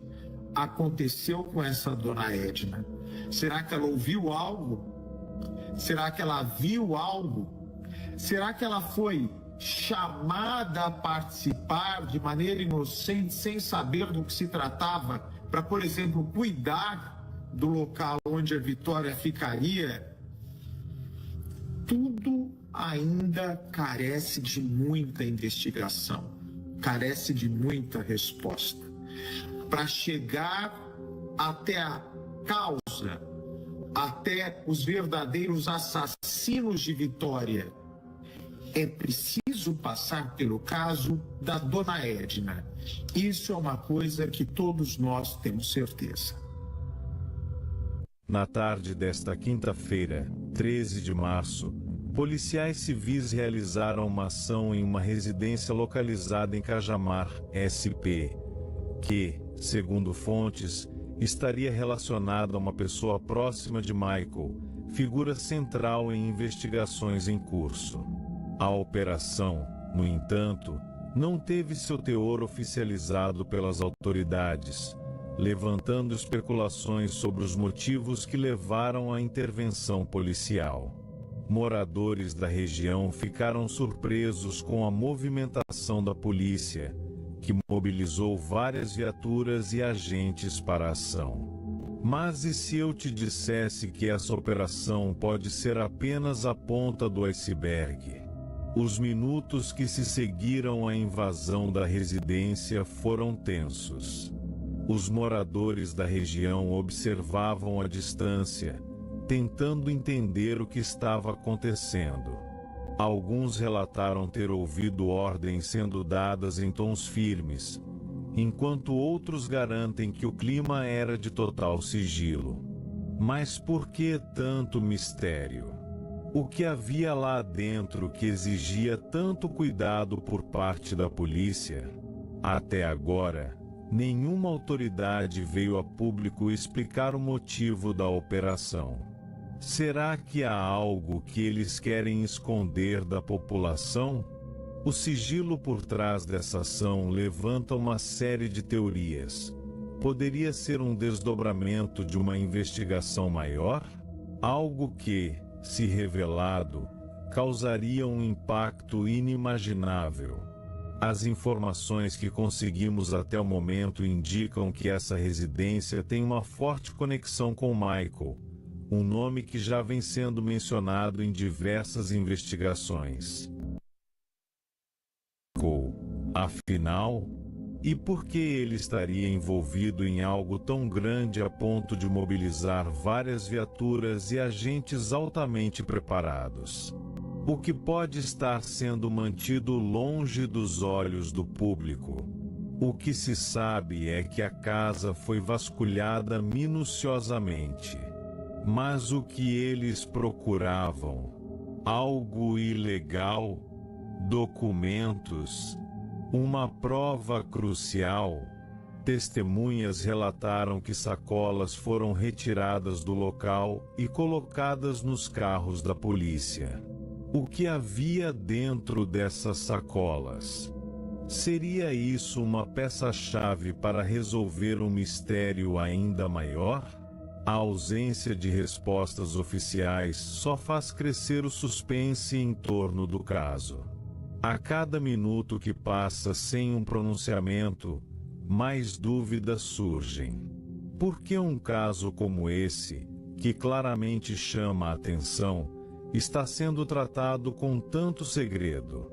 aconteceu com essa dona Edna. Será que ela ouviu algo? Será que ela viu algo? Será que ela foi chamada a participar de maneira inocente, sem saber do que se tratava, para, por exemplo, cuidar do local onde a Vitória ficaria? Tudo ainda carece de muita investigação, carece de muita resposta. Para chegar até a causa, até os verdadeiros assassinos de Vitória. É preciso passar pelo caso da Dona Edna. Isso é uma coisa que todos nós temos certeza. Na tarde desta quinta-feira, 13 de março, policiais civis realizaram uma ação em uma residência localizada em Cajamar, SP, que, segundo fontes, estaria relacionada a uma pessoa próxima de Michael, figura central em investigações em curso. A operação, no entanto, não teve seu teor oficializado pelas autoridades, levantando especulações sobre os motivos que levaram à intervenção policial. Moradores da região ficaram surpresos com a movimentação da polícia, que mobilizou várias viaturas e agentes para a ação. Mas e se eu te dissesse que essa operação pode ser apenas a ponta do iceberg? Os minutos que se seguiram à invasão da residência foram tensos. Os moradores da região observavam à distância, tentando entender o que estava acontecendo. Alguns relataram ter ouvido ordens sendo dadas em tons firmes, enquanto outros garantem que o clima era de total sigilo. Mas por que tanto mistério? O que havia lá dentro que exigia tanto cuidado por parte da polícia? Até agora, nenhuma autoridade veio a público explicar o motivo da operação. Será que há algo que eles querem esconder da população? O sigilo por trás dessa ação levanta uma série de teorias. Poderia ser um desdobramento de uma investigação maior? Algo que, se revelado, causaria um impacto inimaginável. As informações que conseguimos até o momento indicam que essa residência tem uma forte conexão com Michael, um nome que já vem sendo mencionado em diversas investigações. Afinal, e por que ele estaria envolvido em algo tão grande a ponto de mobilizar várias viaturas e agentes altamente preparados? O que pode estar sendo mantido longe dos olhos do público? O que se sabe é que a casa foi vasculhada minuciosamente. Mas o que eles procuravam? Algo ilegal? Documentos? Uma prova crucial? Testemunhas relataram que sacolas foram retiradas do local e colocadas nos carros da polícia. O que havia dentro dessas sacolas? Seria isso uma peça-chave para resolver um mistério ainda maior? A ausência de respostas oficiais só faz crescer o suspense em torno do caso. A cada minuto que passa sem um pronunciamento, mais dúvidas surgem. Por que um caso como esse, que claramente chama a atenção, está sendo tratado com tanto segredo?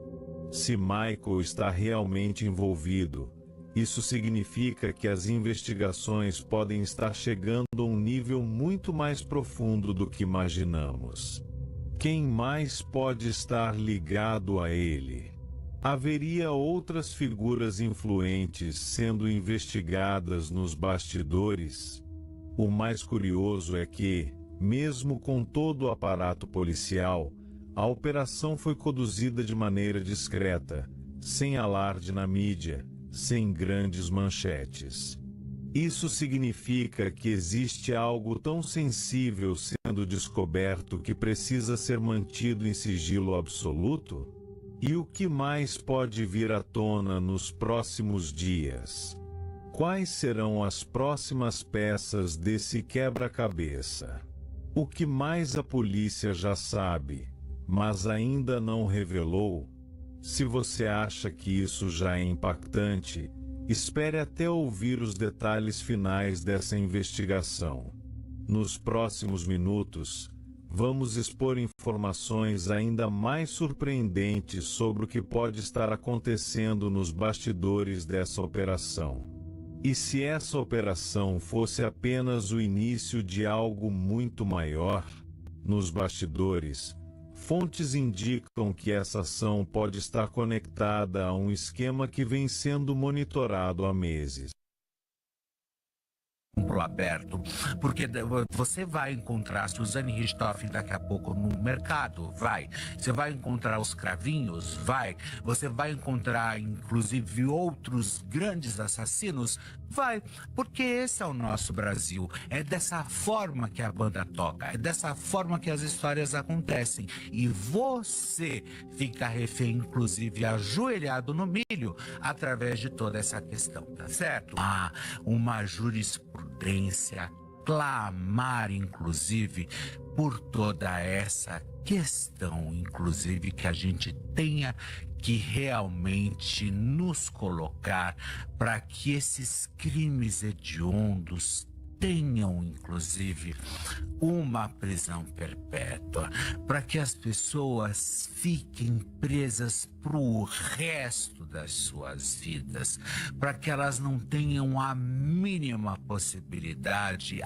Se Michael está realmente envolvido, isso significa que as investigações podem estar chegando a um nível muito mais profundo do que imaginamos. Quem mais pode estar ligado a ele? Haveria outras figuras influentes sendo investigadas nos bastidores? O mais curioso é que, mesmo com todo o aparato policial, a operação foi conduzida de maneira discreta, sem alarde na mídia, sem grandes manchetes. Isso significa que existe algo tão sensível sendo descoberto que precisa ser mantido em sigilo absoluto? E o que mais pode vir à tona nos próximos dias? Quais serão as próximas peças desse quebra-cabeça? O que mais a polícia já sabe, mas ainda não revelou? Se você acha que isso já é impactante, espere até ouvir os detalhes finais dessa investigação. Nos próximos minutos, vamos expor informações ainda mais surpreendentes sobre o que pode estar acontecendo nos bastidores dessa operação. E se essa operação fosse apenas o início de algo muito maior? Nos bastidores, fontes indicam que essa ação pode estar conectada a um esquema que vem sendo monitorado há meses. Pro aberto, porque você vai encontrar Suzane Richthofen daqui a pouco no mercado, vai. Você vai encontrar os cravinhos, vai. Você vai encontrar inclusive outros grandes assassinos, vai. Porque esse é o nosso Brasil. É dessa forma que a banda toca, é dessa forma que as histórias acontecem. E você fica refém, inclusive ajoelhado no milho, através de toda essa questão, tá certo? Uma jurisprudência, clamar inclusive por toda essa questão, inclusive que a gente tenha que realmente nos colocar para que esses crimes hediondos tenham inclusive uma prisão perpétua, para que as pessoas fiquem presas para o resto das suas vidas, para que elas não tenham a mínima possibilidade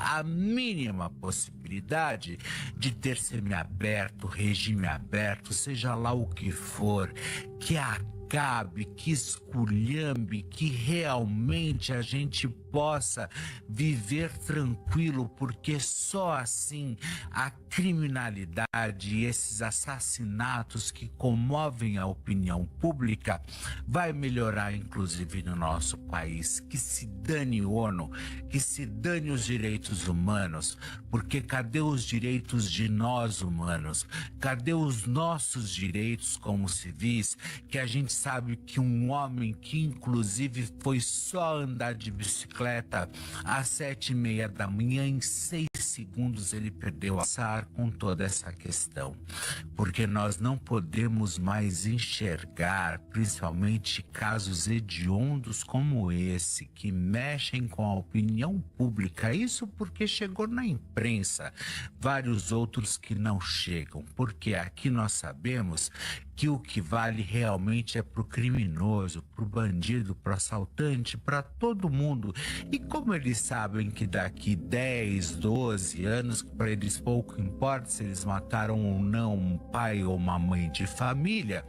de ter semiaberto, regime aberto, seja lá o que for, que acabe, que esculhambe, que realmente a gente possa viver tranquilo, porque só assim a criminalidade e esses assassinatos que comovem a opinião pública vai melhorar inclusive no nosso país. Que se dane a ONU, que se dane os direitos humanos, porque cadê os direitos de nós humanos? Cadê os nossos direitos como civis, que a gente sabe que um homem que inclusive foi só andar de bicicleta às 7h30 da manhã, em 6 segundos ele perdeu a passar com toda essa questão, porque nós não podemos mais enxergar, principalmente casos hediondos como esse, que mexem com a opinião pública, isso porque chegou na imprensa, vários outros que não chegam, porque aqui nós sabemos que o que vale realmente é pro criminoso, pro bandido, pro assaltante, para todo mundo. E como eles sabem que daqui 10, 12 anos, para eles pouco importa se eles mataram ou não um pai ou uma mãe de família,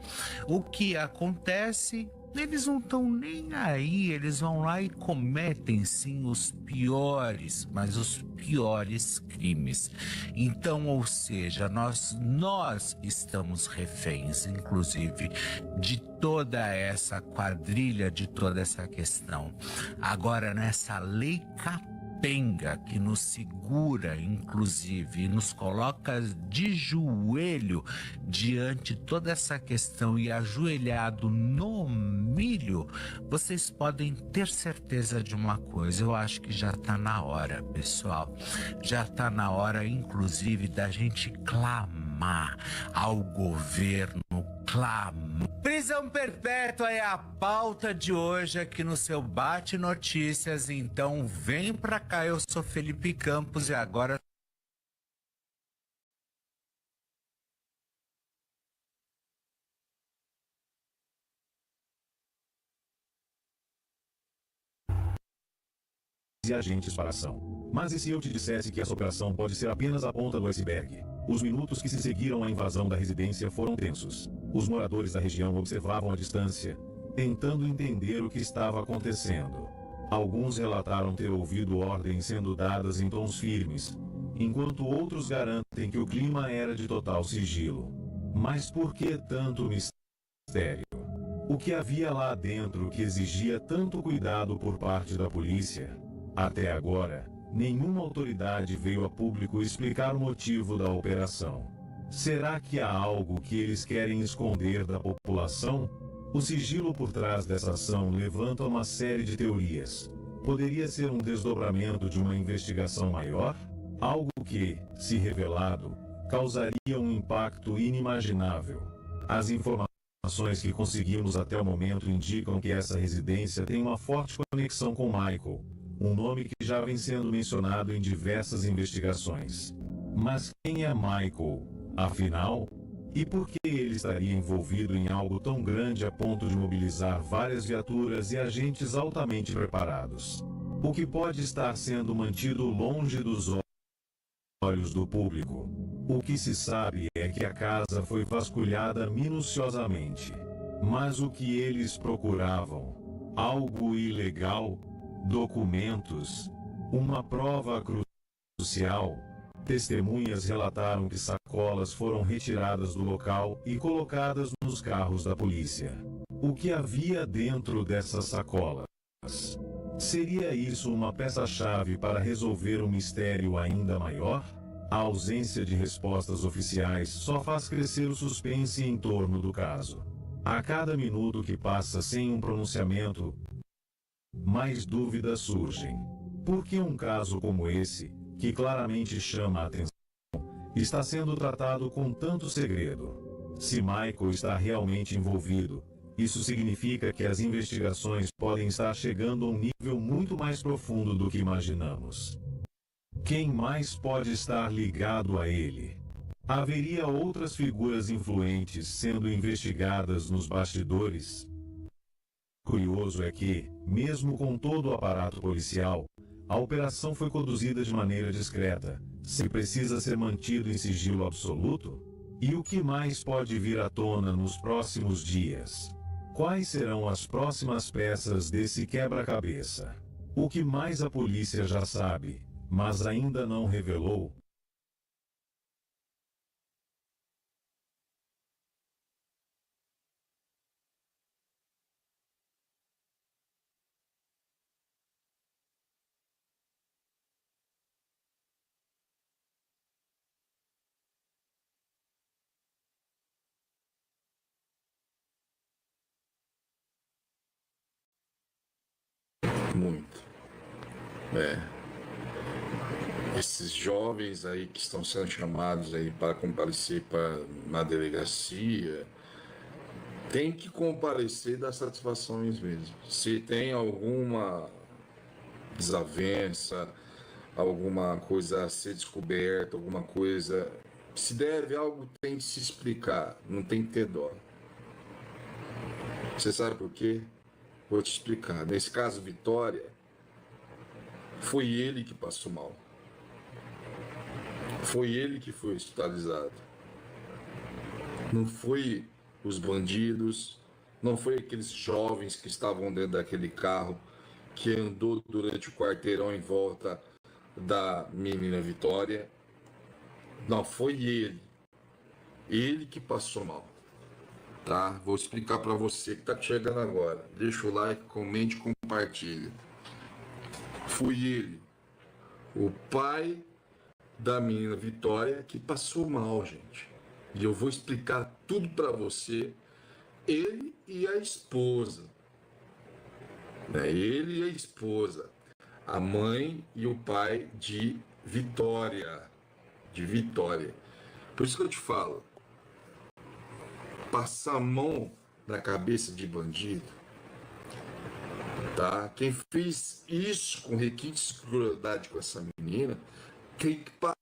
o que acontece, eles não estão nem aí, eles vão lá e cometem sim os piores, mas os piores crimes. Então, ou seja, nós estamos reféns, inclusive, de toda essa quadrilha, de toda essa questão. Agora, nessa lei capenga que nos segura, inclusive, e nos coloca de joelho diante de toda essa questão e ajoelhado no milho, vocês podem ter certeza de uma coisa, eu acho que já está na hora, pessoal, já está na hora, inclusive, da gente clamar ao governo, Prisão perpétua é a pauta de hoje aqui no seu Bate Notícias, então vem pra cá, eu sou Felipe Campos e agora... E agentes para ação. Mas e se eu te dissesse que essa operação pode ser apenas a ponta do iceberg? Os minutos que se seguiram à invasão da residência foram tensos. Os moradores da região observavam à distância, tentando entender o que estava acontecendo. Alguns relataram ter ouvido ordens sendo dadas em tons firmes, enquanto outros garantem que o clima era de total sigilo. Mas por que tanto mistério? O que havia lá dentro que exigia tanto cuidado por parte da polícia? Até agora, nenhuma autoridade veio a público explicar o motivo da operação. Será que há algo que eles querem esconder da população? O sigilo por trás dessa ação levanta uma série de teorias. Poderia ser um desdobramento de uma investigação maior? Algo que, se revelado, causaria um impacto inimaginável. As informações que conseguimos até o momento indicam que essa residência tem uma forte conexão com Michael, um nome que já vem sendo mencionado em diversas investigações. Mas quem é Michael, afinal? E por que ele estaria envolvido em algo tão grande a ponto de mobilizar várias viaturas e agentes altamente preparados? o que pode estar sendo mantido longe dos olhos do público. O que se sabe é que a casa foi vasculhada minuciosamente. Mas o que eles procuravam? Algo ilegal? Documentos? Uma prova crucial? Testemunhas relataram que sacolas foram retiradas do local e colocadas nos carros da polícia. O que havia dentro dessas sacolas? Seria isso uma peça-chave para resolver um mistério ainda maior? A ausência de respostas oficiais só faz crescer o suspense em torno do caso. A cada minuto que passa sem um pronunciamento, mais dúvidas surgem. Por que um caso como esse, que claramente chama a atenção, está sendo tratado com tanto segredo? Se Michael está realmente envolvido, isso significa que as investigações podem estar chegando a um nível muito mais profundo do que imaginamos. Quem mais pode estar ligado a ele? Haveria outras figuras influentes sendo investigadas nos bastidores? Curioso é que, mesmo com todo o aparato policial, a operação foi conduzida de maneira discreta, se precisa ser mantido em sigilo absoluto? E o que mais pode vir à tona nos próximos dias? Quais serão as próximas peças desse quebra-cabeça? O que mais a polícia já sabe, mas ainda não revelou? Muito. Esses jovens aí que estão sendo chamados aí para comparecer na delegacia, tem que comparecer e dar satisfações mesmo. Se tem alguma desavença, alguma coisa a ser descoberta, alguma coisa, se deve algo, tem que se explicar, não tem que ter dó. Você sabe por quê? Vou te explicar. Nesse caso, Vitória, foi ele que passou mal. Foi ele que foi hospitalizado. Não foi os bandidos, não foi aqueles jovens que estavam dentro daquele carro que andou durante o quarteirão em volta da menina Vitória. Não, foi ele. Ele que passou mal. Tá? Vou explicar para você que tá chegando agora. Deixa o like, comente e compartilha. Foi ele, o pai da menina Vitória, que passou mal, gente. E eu vou explicar tudo para você. Ele e a esposa. Ele e a esposa. A mãe e o pai de Vitória. De Vitória. Por isso que eu te falo. Passar a mão na cabeça de bandido, tá? Quem fez isso com requintes de crueldade com essa menina, tem que parar.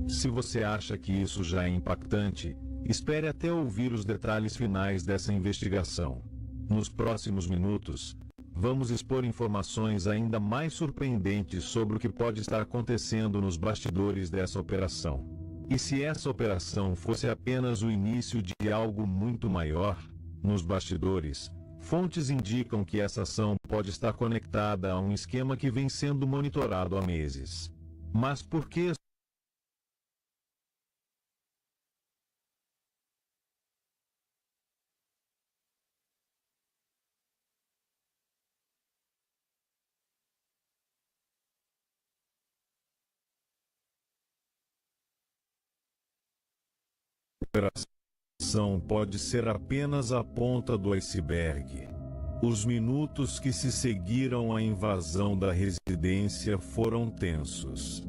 Se você acha que isso já é impactante, espere até ouvir os detalhes finais dessa investigação. Nos próximos minutos, vamos expor informações ainda mais surpreendentes sobre o que pode estar acontecendo nos bastidores dessa operação. E se essa operação fosse apenas o início de algo muito maior, nos bastidores, fontes indicam que essa ação pode estar conectada a um esquema que vem sendo monitorado há meses. Mas por que operação pode ser apenas a ponta do iceberg? Os minutos que se seguiram à invasão da residência foram tensos.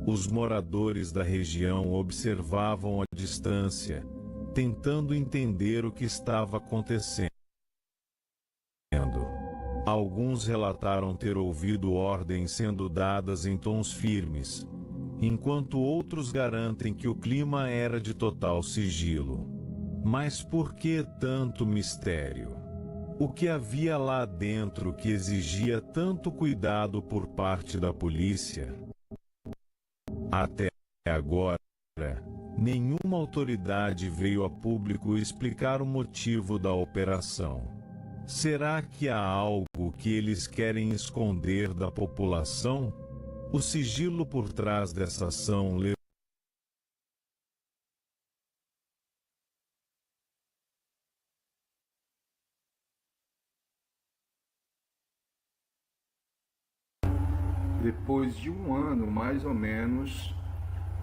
Os moradores da região observavam à distância, tentando entender o que estava acontecendo. Alguns relataram ter ouvido ordens sendo dadas em tons firmes, enquanto outros garantem que o clima era de total sigilo. Mas por que tanto mistério? O que havia lá dentro que exigia tanto cuidado por parte da polícia? Até agora, nenhuma autoridade veio a público explicar o motivo da operação. Será que há algo que eles querem esconder da população? O sigilo por trás dessa ação Depois de um ano, mais ou menos,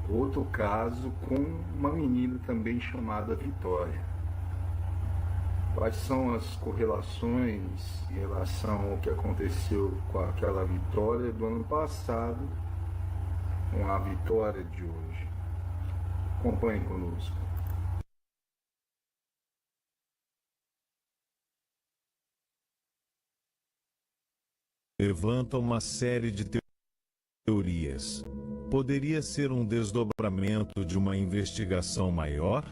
outro caso com uma menina também chamada Vitória. Quais são as correlações em relação ao que aconteceu com aquela Vitória do ano passado com a Vitória de hoje? Acompanhe conosco. Levanta uma série de teorias. Poderia ser um desdobramento de uma investigação maior?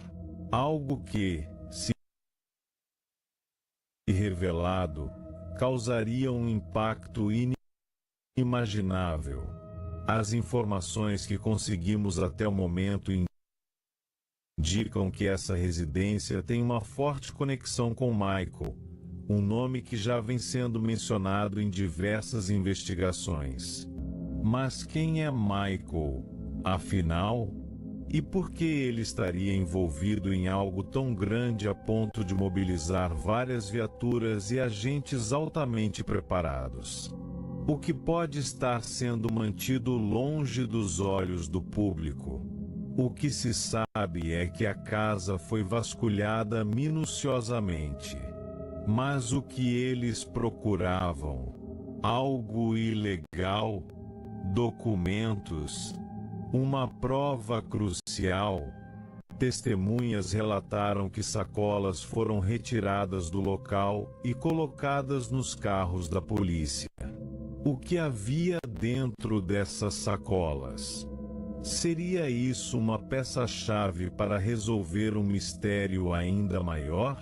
Algo que, se revelado, causaria um impacto inimaginável. As informações que conseguimos até o momento indicam que essa residência tem uma forte conexão com Michael, um nome que já vem sendo mencionado em diversas investigações. Mas quem é Michael, afinal? E por que ele estaria envolvido em algo tão grande a ponto de mobilizar várias viaturas e agentes altamente preparados? O que pode estar sendo mantido longe dos olhos do público? O que se sabe é que a casa foi vasculhada minuciosamente. Mas o que eles procuravam? Algo ilegal? Documentos? Uma prova crucial? Testemunhas relataram que sacolas foram retiradas do local e colocadas nos carros da polícia. O que havia dentro dessas sacolas? Seria isso uma peça-chave para resolver um mistério ainda maior?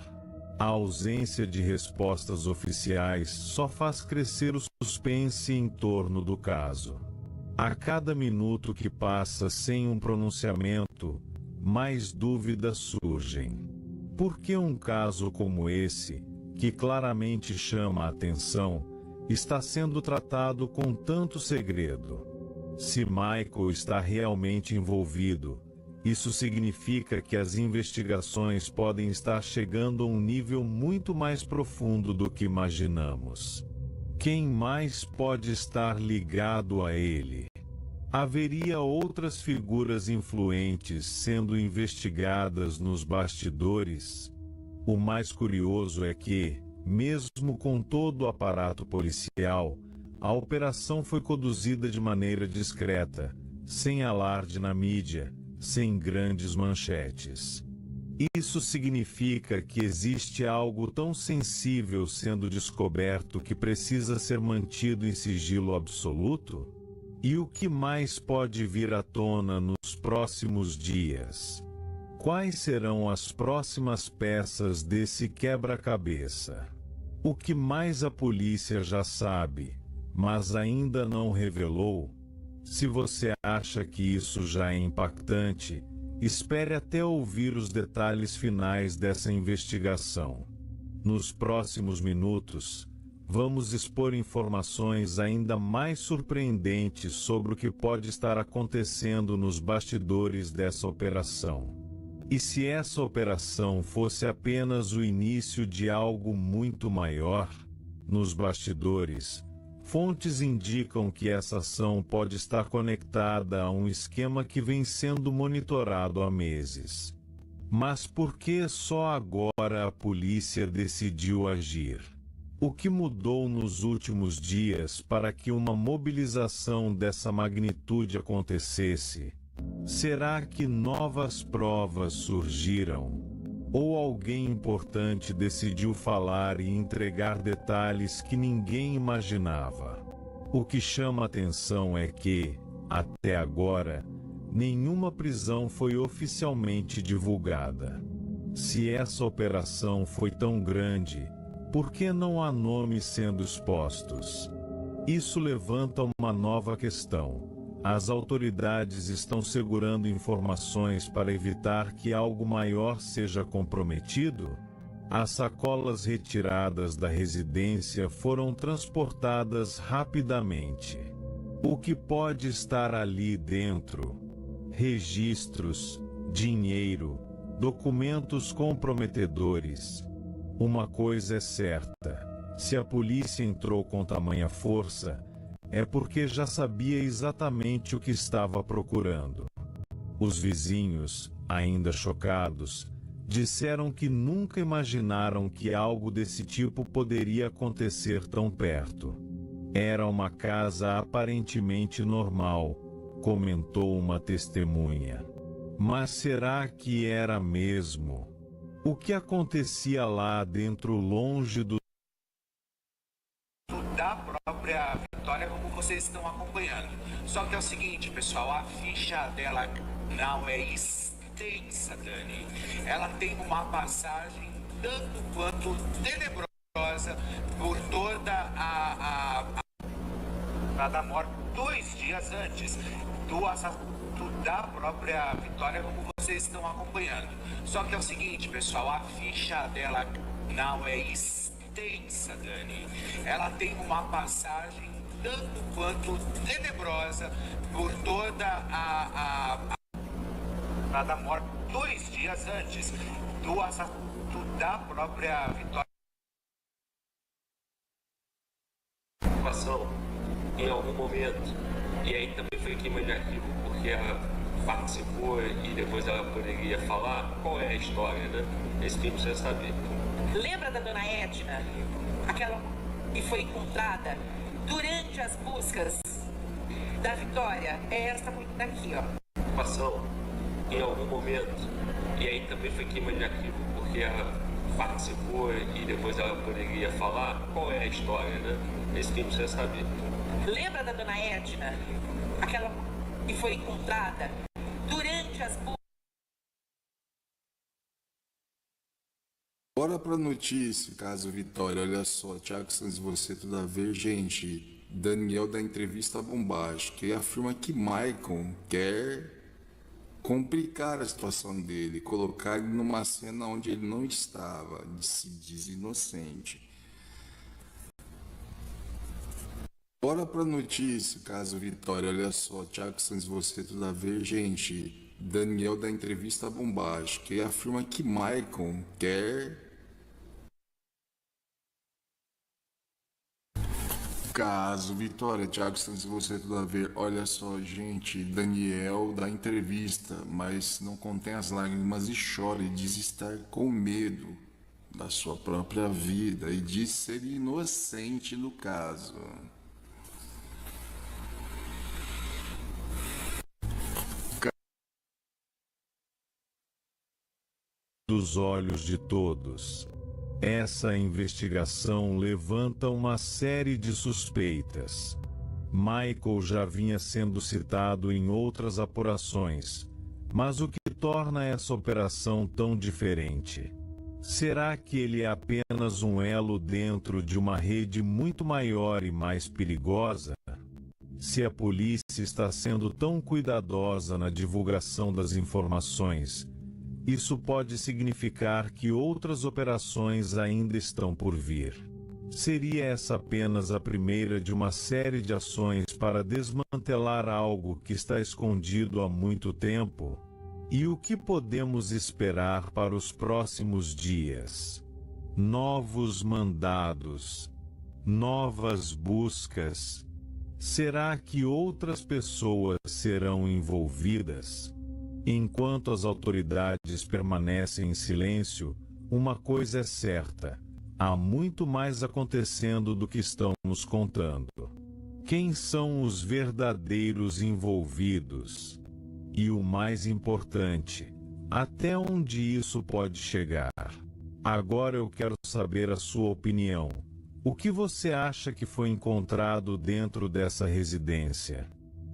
A ausência de respostas oficiais só faz crescer o suspense em torno do caso. A cada minuto que passa sem um pronunciamento, mais dúvidas surgem. Por que um caso como esse, que claramente chama a atenção, está sendo tratado com tanto segredo? Se Michael está realmente envolvido, isso significa que as investigações podem estar chegando a um nível muito mais profundo do que imaginamos. Quem mais pode estar ligado a ele? Haveria outras figuras influentes sendo investigadas nos bastidores? O mais curioso é que, mesmo com todo o aparato policial, a operação foi conduzida de maneira discreta, sem alarde na mídia, sem grandes manchetes. Isso significa que existe algo tão sensível sendo descoberto que precisa ser mantido em sigilo absoluto? E o que mais pode vir à tona nos próximos dias? Quais serão as próximas peças desse quebra-cabeça? O que mais a polícia já sabe, mas ainda não revelou? Se você acha que isso já é impactante, espere até ouvir os detalhes finais dessa investigação. Nos próximos minutos, vamos expor informações ainda mais surpreendentes sobre o que pode estar acontecendo nos bastidores dessa operação. E se essa operação fosse apenas o início de algo muito maior? Nos bastidores, fontes indicam que essa ação pode estar conectada a um esquema que vem sendo monitorado há meses. Mas por que só agora a polícia decidiu agir? O que mudou nos últimos dias para que uma mobilização dessa magnitude acontecesse? Será que novas provas surgiram? Ou alguém importante decidiu falar e entregar detalhes que ninguém imaginava? O que chama atenção é que, até agora, nenhuma prisão foi oficialmente divulgada. Se essa operação foi tão grande, Por que não há nomes sendo expostos? Isso levanta uma nova questão. As autoridades estão segurando informações para evitar que algo maior seja comprometido? As sacolas retiradas da residência foram transportadas rapidamente. O que pode estar ali dentro? Registros, dinheiro, documentos comprometedores. Uma coisa é certa: se a polícia entrou com tamanha força, é porque já sabia exatamente o que estava procurando. Os vizinhos, ainda chocados, disseram que nunca imaginaram que algo desse tipo poderia acontecer tão perto. Era uma casa aparentemente normal, comentou uma testemunha. Mas será que era mesmo? O que acontecia lá dentro, longe da própria Vitória, como vocês estão acompanhando. Só que é o seguinte, pessoal, a ficha dela não é extensa, Dani. Ela tem uma passagem tanto quanto tenebrosa por toda a da morte 2 dias antes do assassinato da própria Vitória, como vocês estão acompanhando. Só que é o seguinte, pessoal, a ficha dela não é extensa, Dani. Ela tem uma passagem tanto quanto tenebrosa por toda a da morte 2 dias antes do assassinato da própria Vitória. Em algum momento, e aí também foi queima de arquivo, porque ela participou e depois ela poderia falar qual é a história, né? Esse que precisa saber. Lembra da dona Edna? Aquela que foi encontrada durante as buscas da Vitória? É essa daqui, ó. Em algum momento, e aí também foi queima de arquivo, porque ela participou e depois ela poderia falar qual é a história, né? Esse que precisa saber. Lembra da dona Edna? Aquela que foi encontrada durante as buscas. Bora pra notícia, caso Vitória. Olha só, Thiago Santos, você tudo a ver, gente. Daniel dá entrevista bombástica e afirma que Michael quer complicar a situação dele, colocar ele numa cena onde ele não estava, se diz inocente. Bora pra notícia, caso Vitória. Olha só, Thiago Santos, você tudo a ver, gente. Daniel dá entrevista bombástica e afirma que Michael quer... Caso Vitória, Thiago Santos, você tudo a ver. Olha só, gente, Daniel dá entrevista, mas não contém as lágrimas e chora e diz estar com medo da sua própria vida e diz ser inocente no caso. Dos olhos de todos. Essa investigação levanta uma série de suspeitas. Michael já vinha sendo citado em outras apurações, mas o que torna essa operação tão diferente? Será que ele é apenas um elo dentro de uma rede muito maior e mais perigosa? Se a polícia está sendo tão cuidadosa na divulgação das informações, isso pode significar que outras operações ainda estão por vir. Seria essa apenas a primeira de uma série de ações para desmantelar algo que está escondido há muito tempo? E o que podemos esperar para os próximos dias? Novos mandados, novas buscas. Será que outras pessoas serão envolvidas? Enquanto as autoridades permanecem em silêncio, uma coisa é certa: há muito mais acontecendo do que estamos contando. Quem são os verdadeiros envolvidos? E o mais importante, até onde isso pode chegar? Agora eu quero saber a sua opinião. O que você acha que foi encontrado dentro dessa residência?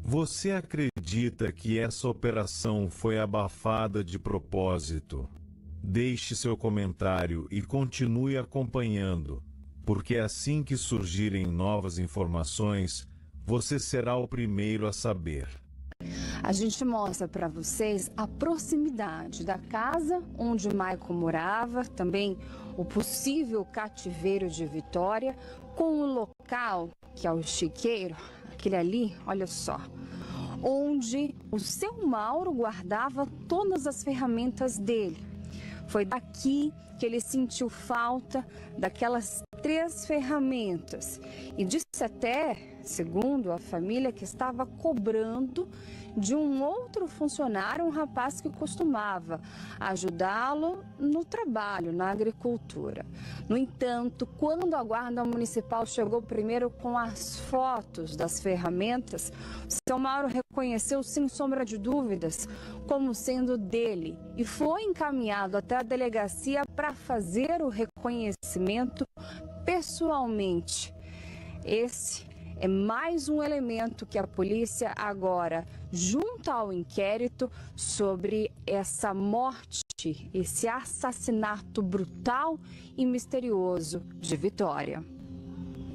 Você acredita que essa operação foi abafada de propósito? Deixe seu comentário e continue acompanhando. porque assim que surgirem novas informações, você será o primeiro a saber. A gente mostra para vocês a proximidade da casa onde Michael morava, também o possível cativeiro de Vitória, com o local, que é o chiqueiro, aquele ali, olha só, onde o seu Mauro guardava todas as ferramentas dele. Foi daqui que ele sentiu falta daquelas 3 ferramentas e disse até, segundo a família, que estava cobrando de um outro funcionário, um rapaz que costumava ajudá-lo no trabalho, na agricultura. No entanto, quando a Guarda Municipal chegou primeiro com as fotos das ferramentas, seu Mauro reconheceu, sem sombra de dúvidas, como sendo dele e foi encaminhado até a delegacia para fazer o reconhecimento pessoalmente. Esse é mais um elemento que a polícia agora junta ao inquérito sobre essa morte, esse assassinato brutal e misterioso de Vitória.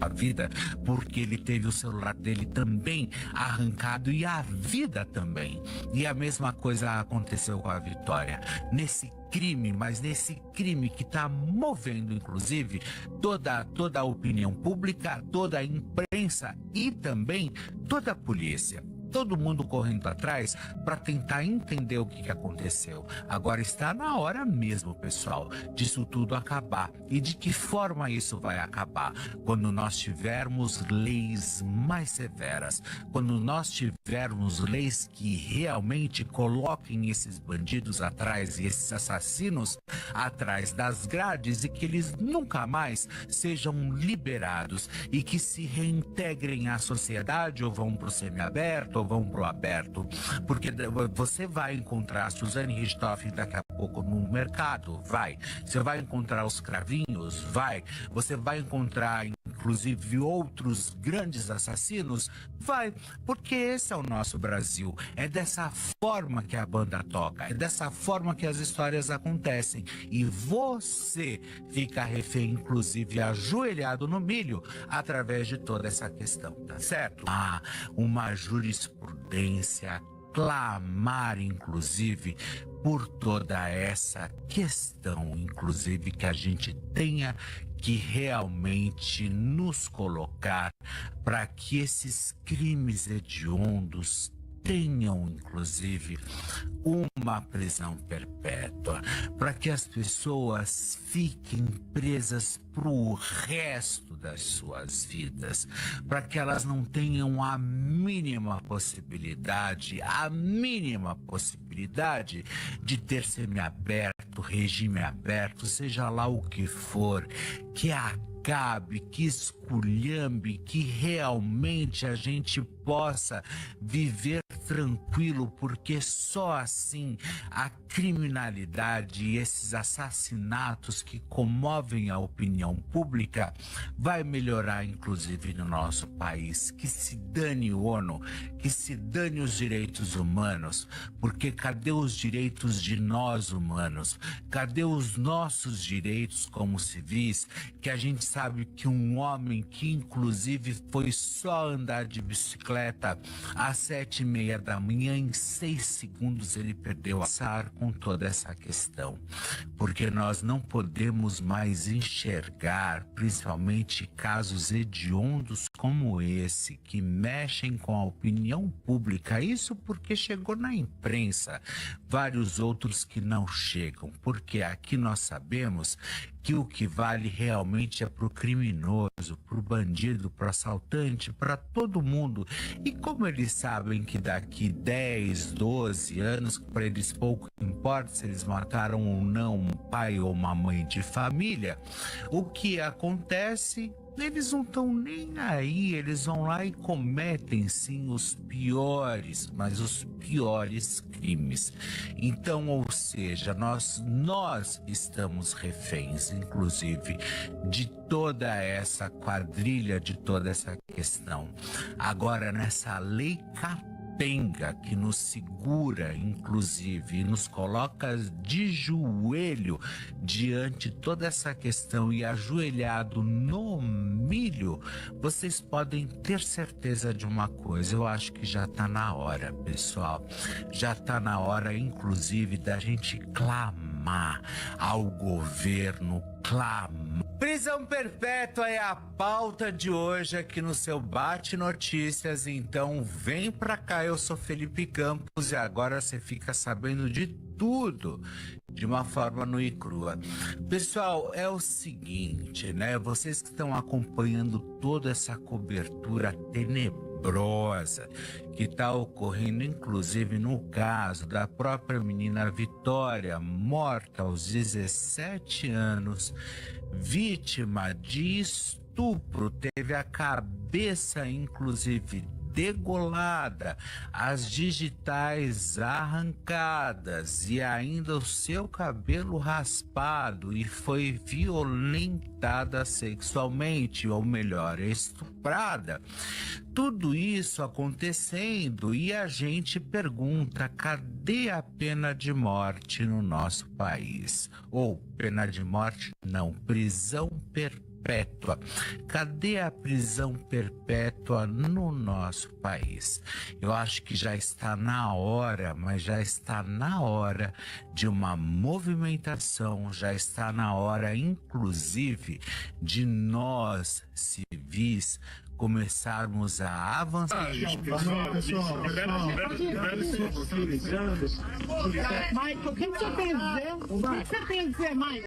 A vida, porque ele teve o celular dele também arrancado e a vida também. E a mesma coisa aconteceu com a Vitória. Nesse crime, mas nesse crime que está movendo, inclusive, toda a opinião pública, toda a imprensa e também toda a polícia. Todo mundo correndo atrás para tentar entender o que aconteceu. Agora está na hora mesmo, pessoal, disso tudo acabar. E de que forma isso vai acabar? Quando nós tivermos leis mais severas, quando nós tivermos leis que realmente coloquem esses bandidos atrás e esses assassinos atrás das grades e que eles nunca mais sejam liberados e que se reintegrem à sociedade ou vão para o semiaberto ou vão para o aberto, porque você vai encontrar a Suzane Richthofen daqui a pouco no mercado, vai. Você vai encontrar os cravinhos, vai. Você vai encontrar inclusive outros grandes assassinos, vai. Porque esse é o nosso Brasil. É dessa forma que a banda toca, é dessa forma que as histórias acontecem. E você fica refém, inclusive ajoelhado no milho, através de toda essa questão, tá certo? Uma jurisprudência clamar, inclusive, por toda essa questão, inclusive, que a gente tenha que realmente nos colocar para que esses crimes hediondos tenham, inclusive, uma prisão perpétua, para que as pessoas fiquem presas para o resto das suas vidas, para que elas não tenham a mínima possibilidade de ter semiaberto, regime aberto, seja lá o que for, que acabe, que esculhambe, que realmente a gente possa viver tranquilo, porque só assim a criminalidade e esses assassinatos que comovem a opinião pública vai melhorar, inclusive, no nosso país. Que se dane o ONU, que se dane os direitos humanos, porque cadê os direitos de nós humanos? Cadê os nossos direitos como civis, que a gente sabe que um homem que inclusive foi só andar de bicicleta às 7h30 da manhã, em 6 segundos ele perdeu a passar com toda essa questão, porque nós não podemos mais enxergar, principalmente casos hediondos como esse, que mexem com a opinião pública, isso porque chegou na imprensa, vários outros que não chegam, porque aqui nós sabemos que o que vale realmente é para o criminoso, para o bandido, para o assaltante, para todo mundo. E como eles sabem que daqui 10, 12 anos, para eles pouco importa se eles mataram ou não um pai ou uma mãe de família, o que acontece... Eles não estão nem aí, eles vão lá e cometem sim os piores, mas os piores crimes. Então, ou seja, nós estamos reféns, inclusive, de toda essa quadrilha, de toda essa questão. Agora, nessa lei capenga que nos segura, inclusive, e nos coloca de joelho diante de toda essa questão e ajoelhado no milho, vocês podem ter certeza de uma coisa: eu acho que já está na hora, pessoal. Já está na hora, inclusive, da gente clamar ao governo, clamar. Prisão perpétua é a pauta de hoje aqui no seu Bate Notícias, então vem pra cá. Eu sou Felipe Campos e agora você fica sabendo de tudo de uma forma nua e crua. Pessoal, é o seguinte, né? Vocês que estão acompanhando toda essa cobertura tenebrosa que está ocorrendo, inclusive no caso da própria menina Vitória, morta aos 17 anos, vítima de estupro, teve a cabeça inclusive degolada, as digitais arrancadas e ainda o seu cabelo raspado, e foi violentada sexualmente, ou melhor, estuprada. Tudo isso acontecendo e a gente pergunta: cadê a pena de morte no nosso país? Ou pena de morte não, prisão perpétua. Cadê a prisão perpétua no nosso país? Eu acho que já está na hora, mas já está na hora de uma movimentação, já está na hora, inclusive, de nós, civis, começarmos a avançar. Michael, o que você tem a dizer? O que você tem a dizer, Michael?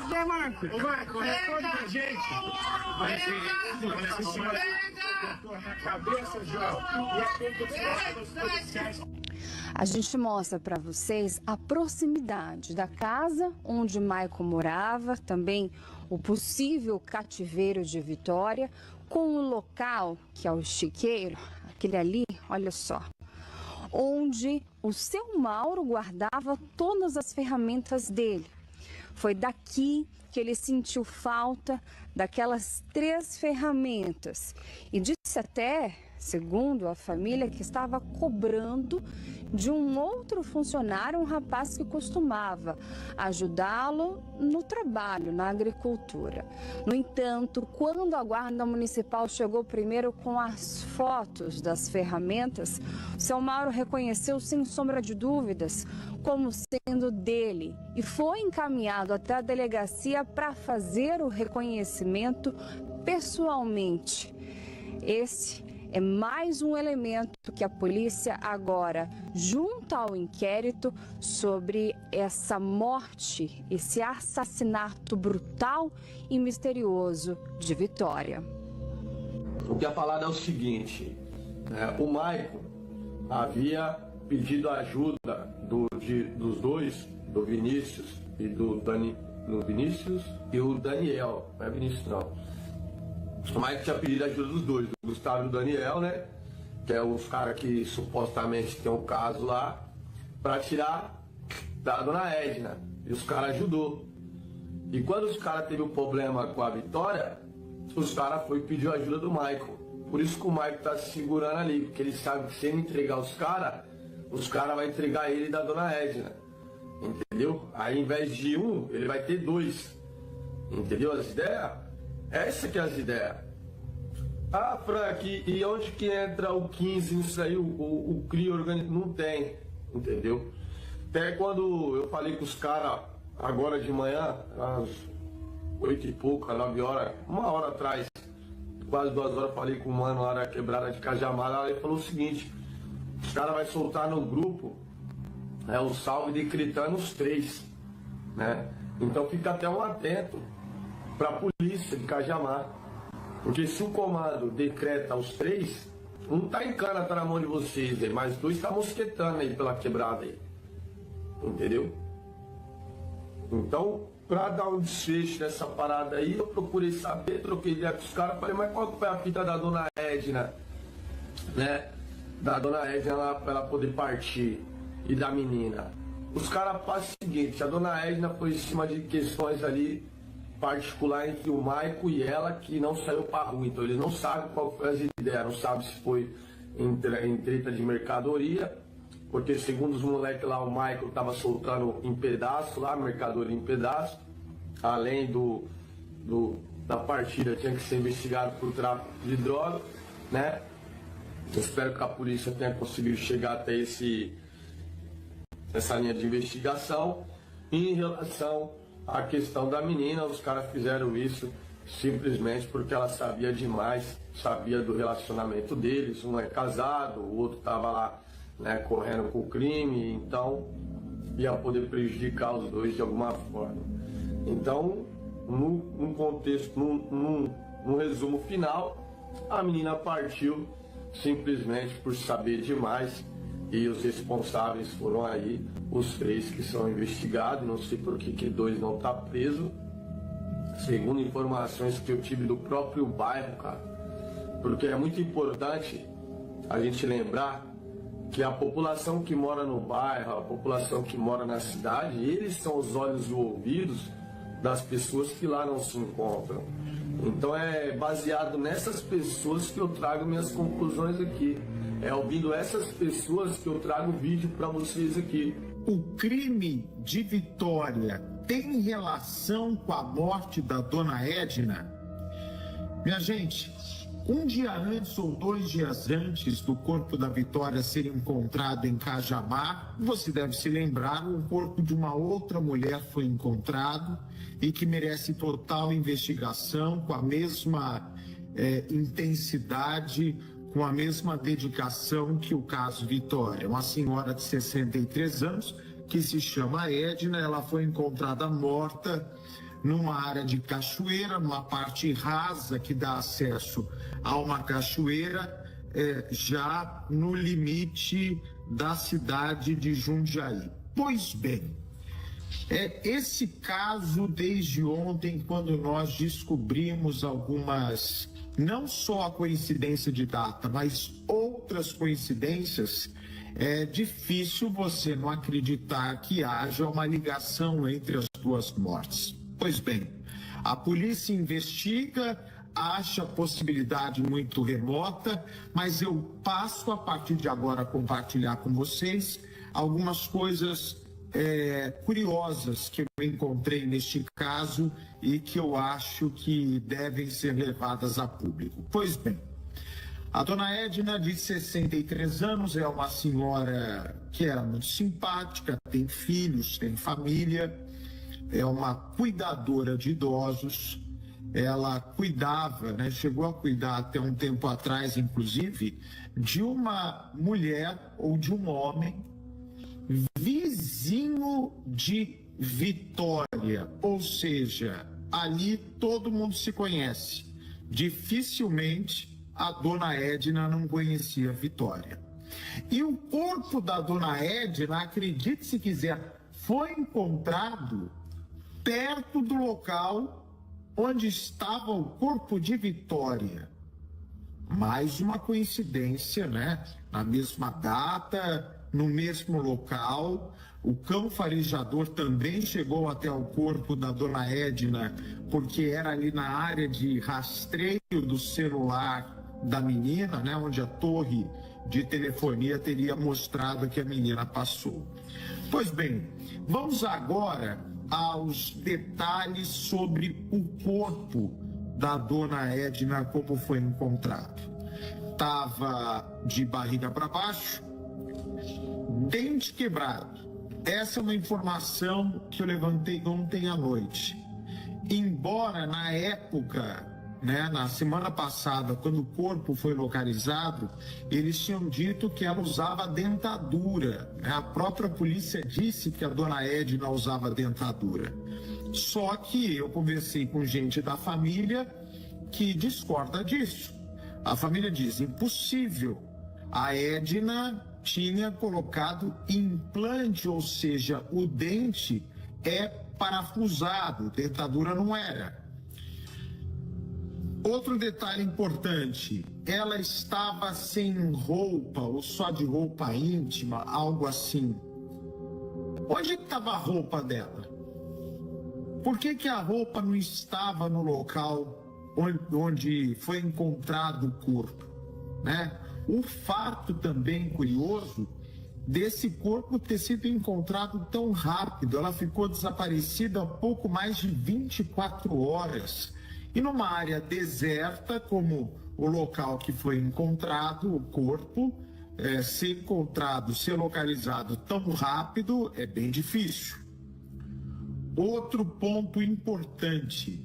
Zé Marcos, responde pra gente. A gente mostra para vocês a proximidade da casa onde Michael morava, também o possível cativeiro de Vitória, com o local, que é o chiqueiro, aquele ali, olha só, onde o seu Mauro guardava todas as ferramentas dele. Foi daqui que ele sentiu falta daquelas 3 ferramentas e disse até, segundo a família, que estava cobrando de um outro funcionário, um rapaz que costumava ajudá-lo no trabalho, na agricultura. No entanto, quando a Guarda Municipal chegou primeiro com as fotos das ferramentas, o seu Mauro reconheceu sem sombra de dúvidas como sendo dele e foi encaminhado até a delegacia para fazer o reconhecimento pessoalmente. Esse é mais um elemento que a polícia agora junta ao inquérito sobre essa morte, esse assassinato brutal e misterioso de Vitória. O que é falado é o seguinte, o Michael havia pedido ajuda dos dois, do Vinícius e do Vinícius e o Daniel, não é Vinícius não. O Michael tinha pedido ajuda dos dois, do Gustavo e do Daniel, né? Que é os caras que supostamente tem um caso lá, para tirar da dona Edna. E os caras ajudou. E quando os caras teve um problema com a Vitória, os caras foi pedir a ajuda do Michael. Por isso que o Michael tá se segurando ali, porque ele sabe que se ele entregar os caras vão entregar ele da dona Edna. Entendeu? Aí, em vez de um, ele vai ter 2. Entendeu as ideias? Essa que é as ideias. Ah, Frank, e onde que entra o 15 nisso aí? O CRI organizado? Não tem, entendeu? Até quando eu falei com os caras agora de manhã, às 8 e pouco, 9 horas, 1 hora atrás, quase 2 horas, falei com o mano lá na quebrada de Cajamar, ele falou o seguinte: os caras vão soltar no grupo o salve decretando os 3, né? Então fica até um atento para a polícia de Cajamar, porque se o comando decreta os 3, um tá em cana, tá na mão de vocês, mas 2 tá mosquetando aí pela quebrada aí, entendeu? Então, para dar um desfecho nessa parada aí, eu procurei saber, troquei ideia com os caras, falei, mas qual foi a fita da dona Edna, né? Da dona Edna lá, para ela poder partir, e da menina. Os caras fazem o seguinte: a dona Edna foi em cima de questões ali particular entre o Maico e ela que não saiu para rua. Então eles não sabem qual foi as ideias, não sabem se foi em treta de mercadoria, porque segundo os moleques lá, o Maico estava soltando em pedaço lá, mercadoria em pedaço, além da partida tinha que ser investigado por tráfico de droga, né? Eu espero que a polícia tenha conseguido chegar até essa linha de investigação. E em relação à questão da menina, os caras fizeram isso simplesmente porque ela sabia demais, sabia do relacionamento deles. Um é casado, o outro estava lá, né, correndo com o crime, então ia poder prejudicar os dois de alguma forma. Então, num contexto, num resumo final, a menina partiu simplesmente por saber demais, e os responsáveis foram aí os 3 que são investigados. Não sei por que 2 não tá preso, segundo informações que eu tive do próprio bairro, cara, porque é muito importante a gente lembrar que a população que mora no bairro, a população que mora na cidade, eles são os olhos e ouvidos das pessoas que lá não se encontram. Então é baseado nessas pessoas que eu trago minhas conclusões aqui. É ouvindo essas pessoas que eu trago vídeo para vocês aqui. O crime de Vitória tem relação com a morte da dona Edna? Minha gente, um dia antes ou 2 dias antes do corpo da Vitória ser encontrado em Cajamar, você deve se lembrar, o corpo de uma outra mulher foi encontrado e que merece total investigação, com a mesma intensidade, com a mesma dedicação que o caso Vitória. Uma senhora de 63 anos, que se chama Edna, ela foi encontrada morta numa área de cachoeira, numa parte rasa que dá acesso a uma cachoeira, já no limite da cidade de Jundiaí. Pois bem, esse caso, desde ontem, quando nós descobrimos algumas, não só a coincidência de data, mas outras coincidências, é difícil você não acreditar que haja uma ligação entre as 2 mortes. Pois bem, a polícia investiga, acha a possibilidade muito remota, mas eu passo a partir de agora a compartilhar com vocês algumas coisas curiosas que eu encontrei neste caso e que eu acho que devem ser levadas a público. Pois bem, a dona Edna, de 63 anos, é uma senhora que era muito simpática, tem filhos, tem família, é uma cuidadora de idosos. Ela cuidava, chegou a cuidar até um tempo atrás, inclusive, de uma mulher ou de um homem vizinho de Vitória, ou seja, ali todo mundo se conhece. Dificilmente a dona Edna não conhecia Vitória. E o corpo da dona Edna, acredite se quiser, foi encontrado perto do local onde estava o corpo de Vitória. Mais uma coincidência, Na mesma data, no mesmo local. O cão farejador também chegou até o corpo da dona Edna, porque era ali na área de rastreio do celular da menina, onde a torre de telefonia teria mostrado que a menina passou. Pois bem, vamos agora aos detalhes sobre o corpo da dona Edna, como foi encontrado. Estava de barriga para baixo, dente quebrado. Essa é uma informação que eu levantei ontem à noite. Embora na época, na semana passada, quando o corpo foi localizado, eles tinham dito que ela usava dentadura. A própria polícia disse que a dona Edna usava dentadura. Só que eu conversei com gente da família que discorda disso. A família diz: impossível. A Edna tinha colocado implante, ou seja, o dente é parafusado, dentadura não era. Outro detalhe importante, ela estava sem roupa, ou só de roupa íntima, algo assim. Onde estava a roupa dela? Por que a roupa não estava no local onde foi encontrado o corpo, né? O fato também curioso desse corpo ter sido encontrado tão rápido, ela ficou desaparecida há pouco mais de 24 horas. E numa área deserta, como o local que foi encontrado o corpo, ser localizado tão rápido é bem difícil. Outro ponto importante,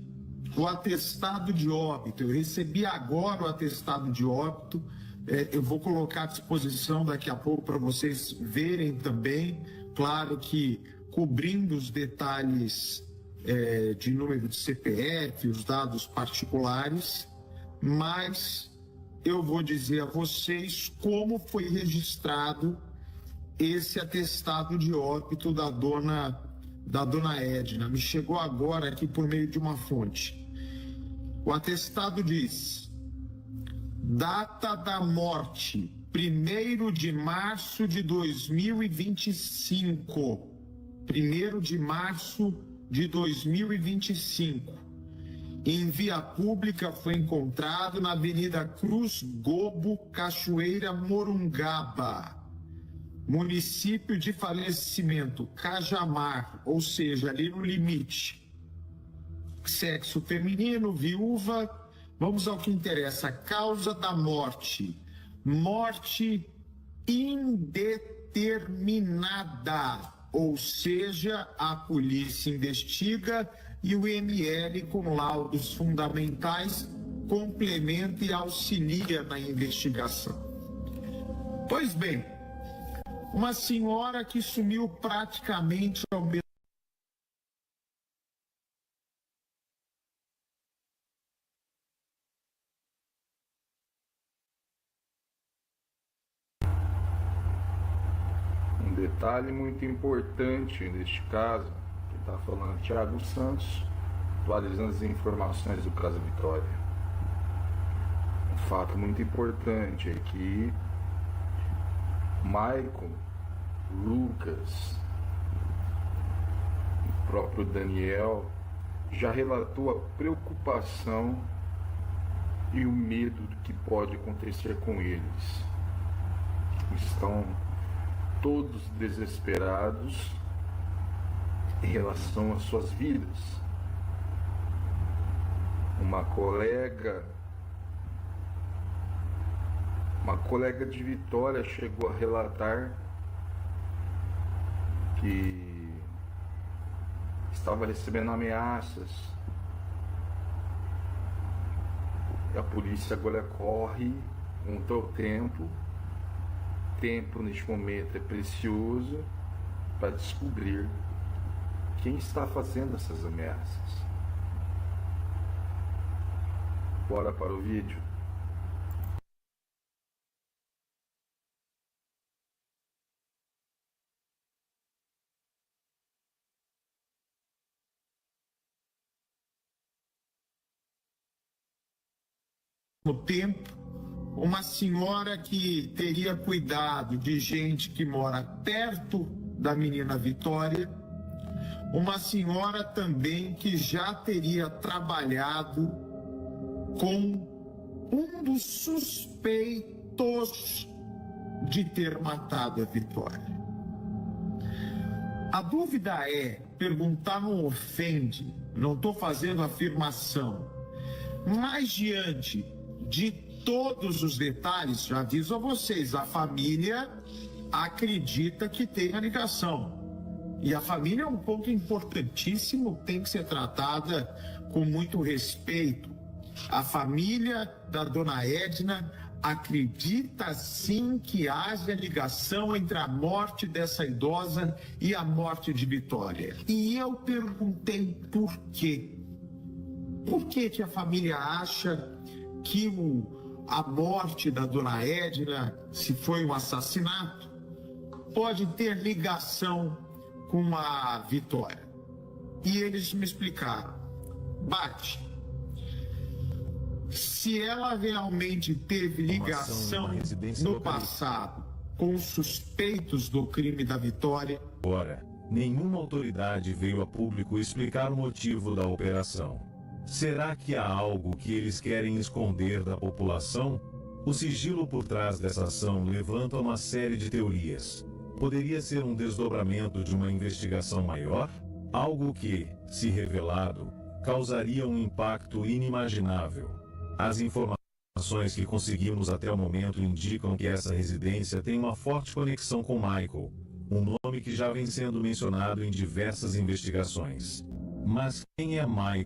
o atestado de óbito. Eu recebi agora o atestado de óbito, eu vou colocar à disposição daqui a pouco para vocês verem também, claro que cobrindo os detalhes de número de CPF, os dados particulares, mas eu vou dizer a vocês como foi registrado esse atestado de óbito da dona Edna. Me chegou agora aqui por meio de uma fonte. O atestado diz: data da morte, 1º de março de 2025. 1º de março de 2025. Em via pública foi encontrado na Avenida Cruz Gobo, Cachoeira, Morungaba. Município de falecimento, Cajamar, ou seja, ali no limite. Sexo feminino, viúva. Vamos ao que interessa. Causa da morte: morte indeterminada. Ou seja, a polícia investiga e o ML, com laudos fundamentais, complementa e auxilia na investigação. Pois bem, uma senhora que sumiu praticamente ao mesmo detalhe muito importante neste caso, que está falando Thiago Santos, atualizando as informações do caso Vitória. Um fato muito importante é que Michael, Lucas, o próprio Daniel já relatou a preocupação e o medo do que pode acontecer com eles. Estão todos desesperados em relação às suas vidas. Uma colega de Vitória chegou a relatar que estava recebendo ameaças. E a polícia agora corre contra o tempo. Tempo neste momento é precioso para descobrir quem está fazendo essas ameaças. Bora para o vídeo. No tempo, uma senhora que teria cuidado de gente que mora perto da menina Vitória, uma senhora também que já teria trabalhado com um dos suspeitos de ter matado a Vitória. A dúvida é, perguntar não ofende, não estou fazendo afirmação, mas diante de todos os detalhes, já aviso a vocês, a família acredita que tem a ligação. E a família é um ponto importantíssimo, tem que ser tratada com muito respeito. A família da dona Edna acredita sim que haja ligação entre a morte dessa idosa e a morte de Vitória. E eu perguntei por quê. Por que a família acha que a morte da dona Edna, se foi um assassinato, pode ter ligação com a Vitória? E eles me explicaram: Bate, se ela realmente teve ligação no passado com os suspeitos do crime da Vitória, nenhuma autoridade veio a público explicar o motivo da operação. Será que há algo que eles querem esconder da população? O sigilo por trás dessa ação levanta uma série de teorias. Poderia ser um desdobramento de uma investigação maior? Algo que, se revelado, causaria um impacto inimaginável. As informações que conseguimos até o momento indicam que essa residência tem uma forte conexão com Michael, um nome que já vem sendo mencionado em diversas investigações. Mas quem é Michael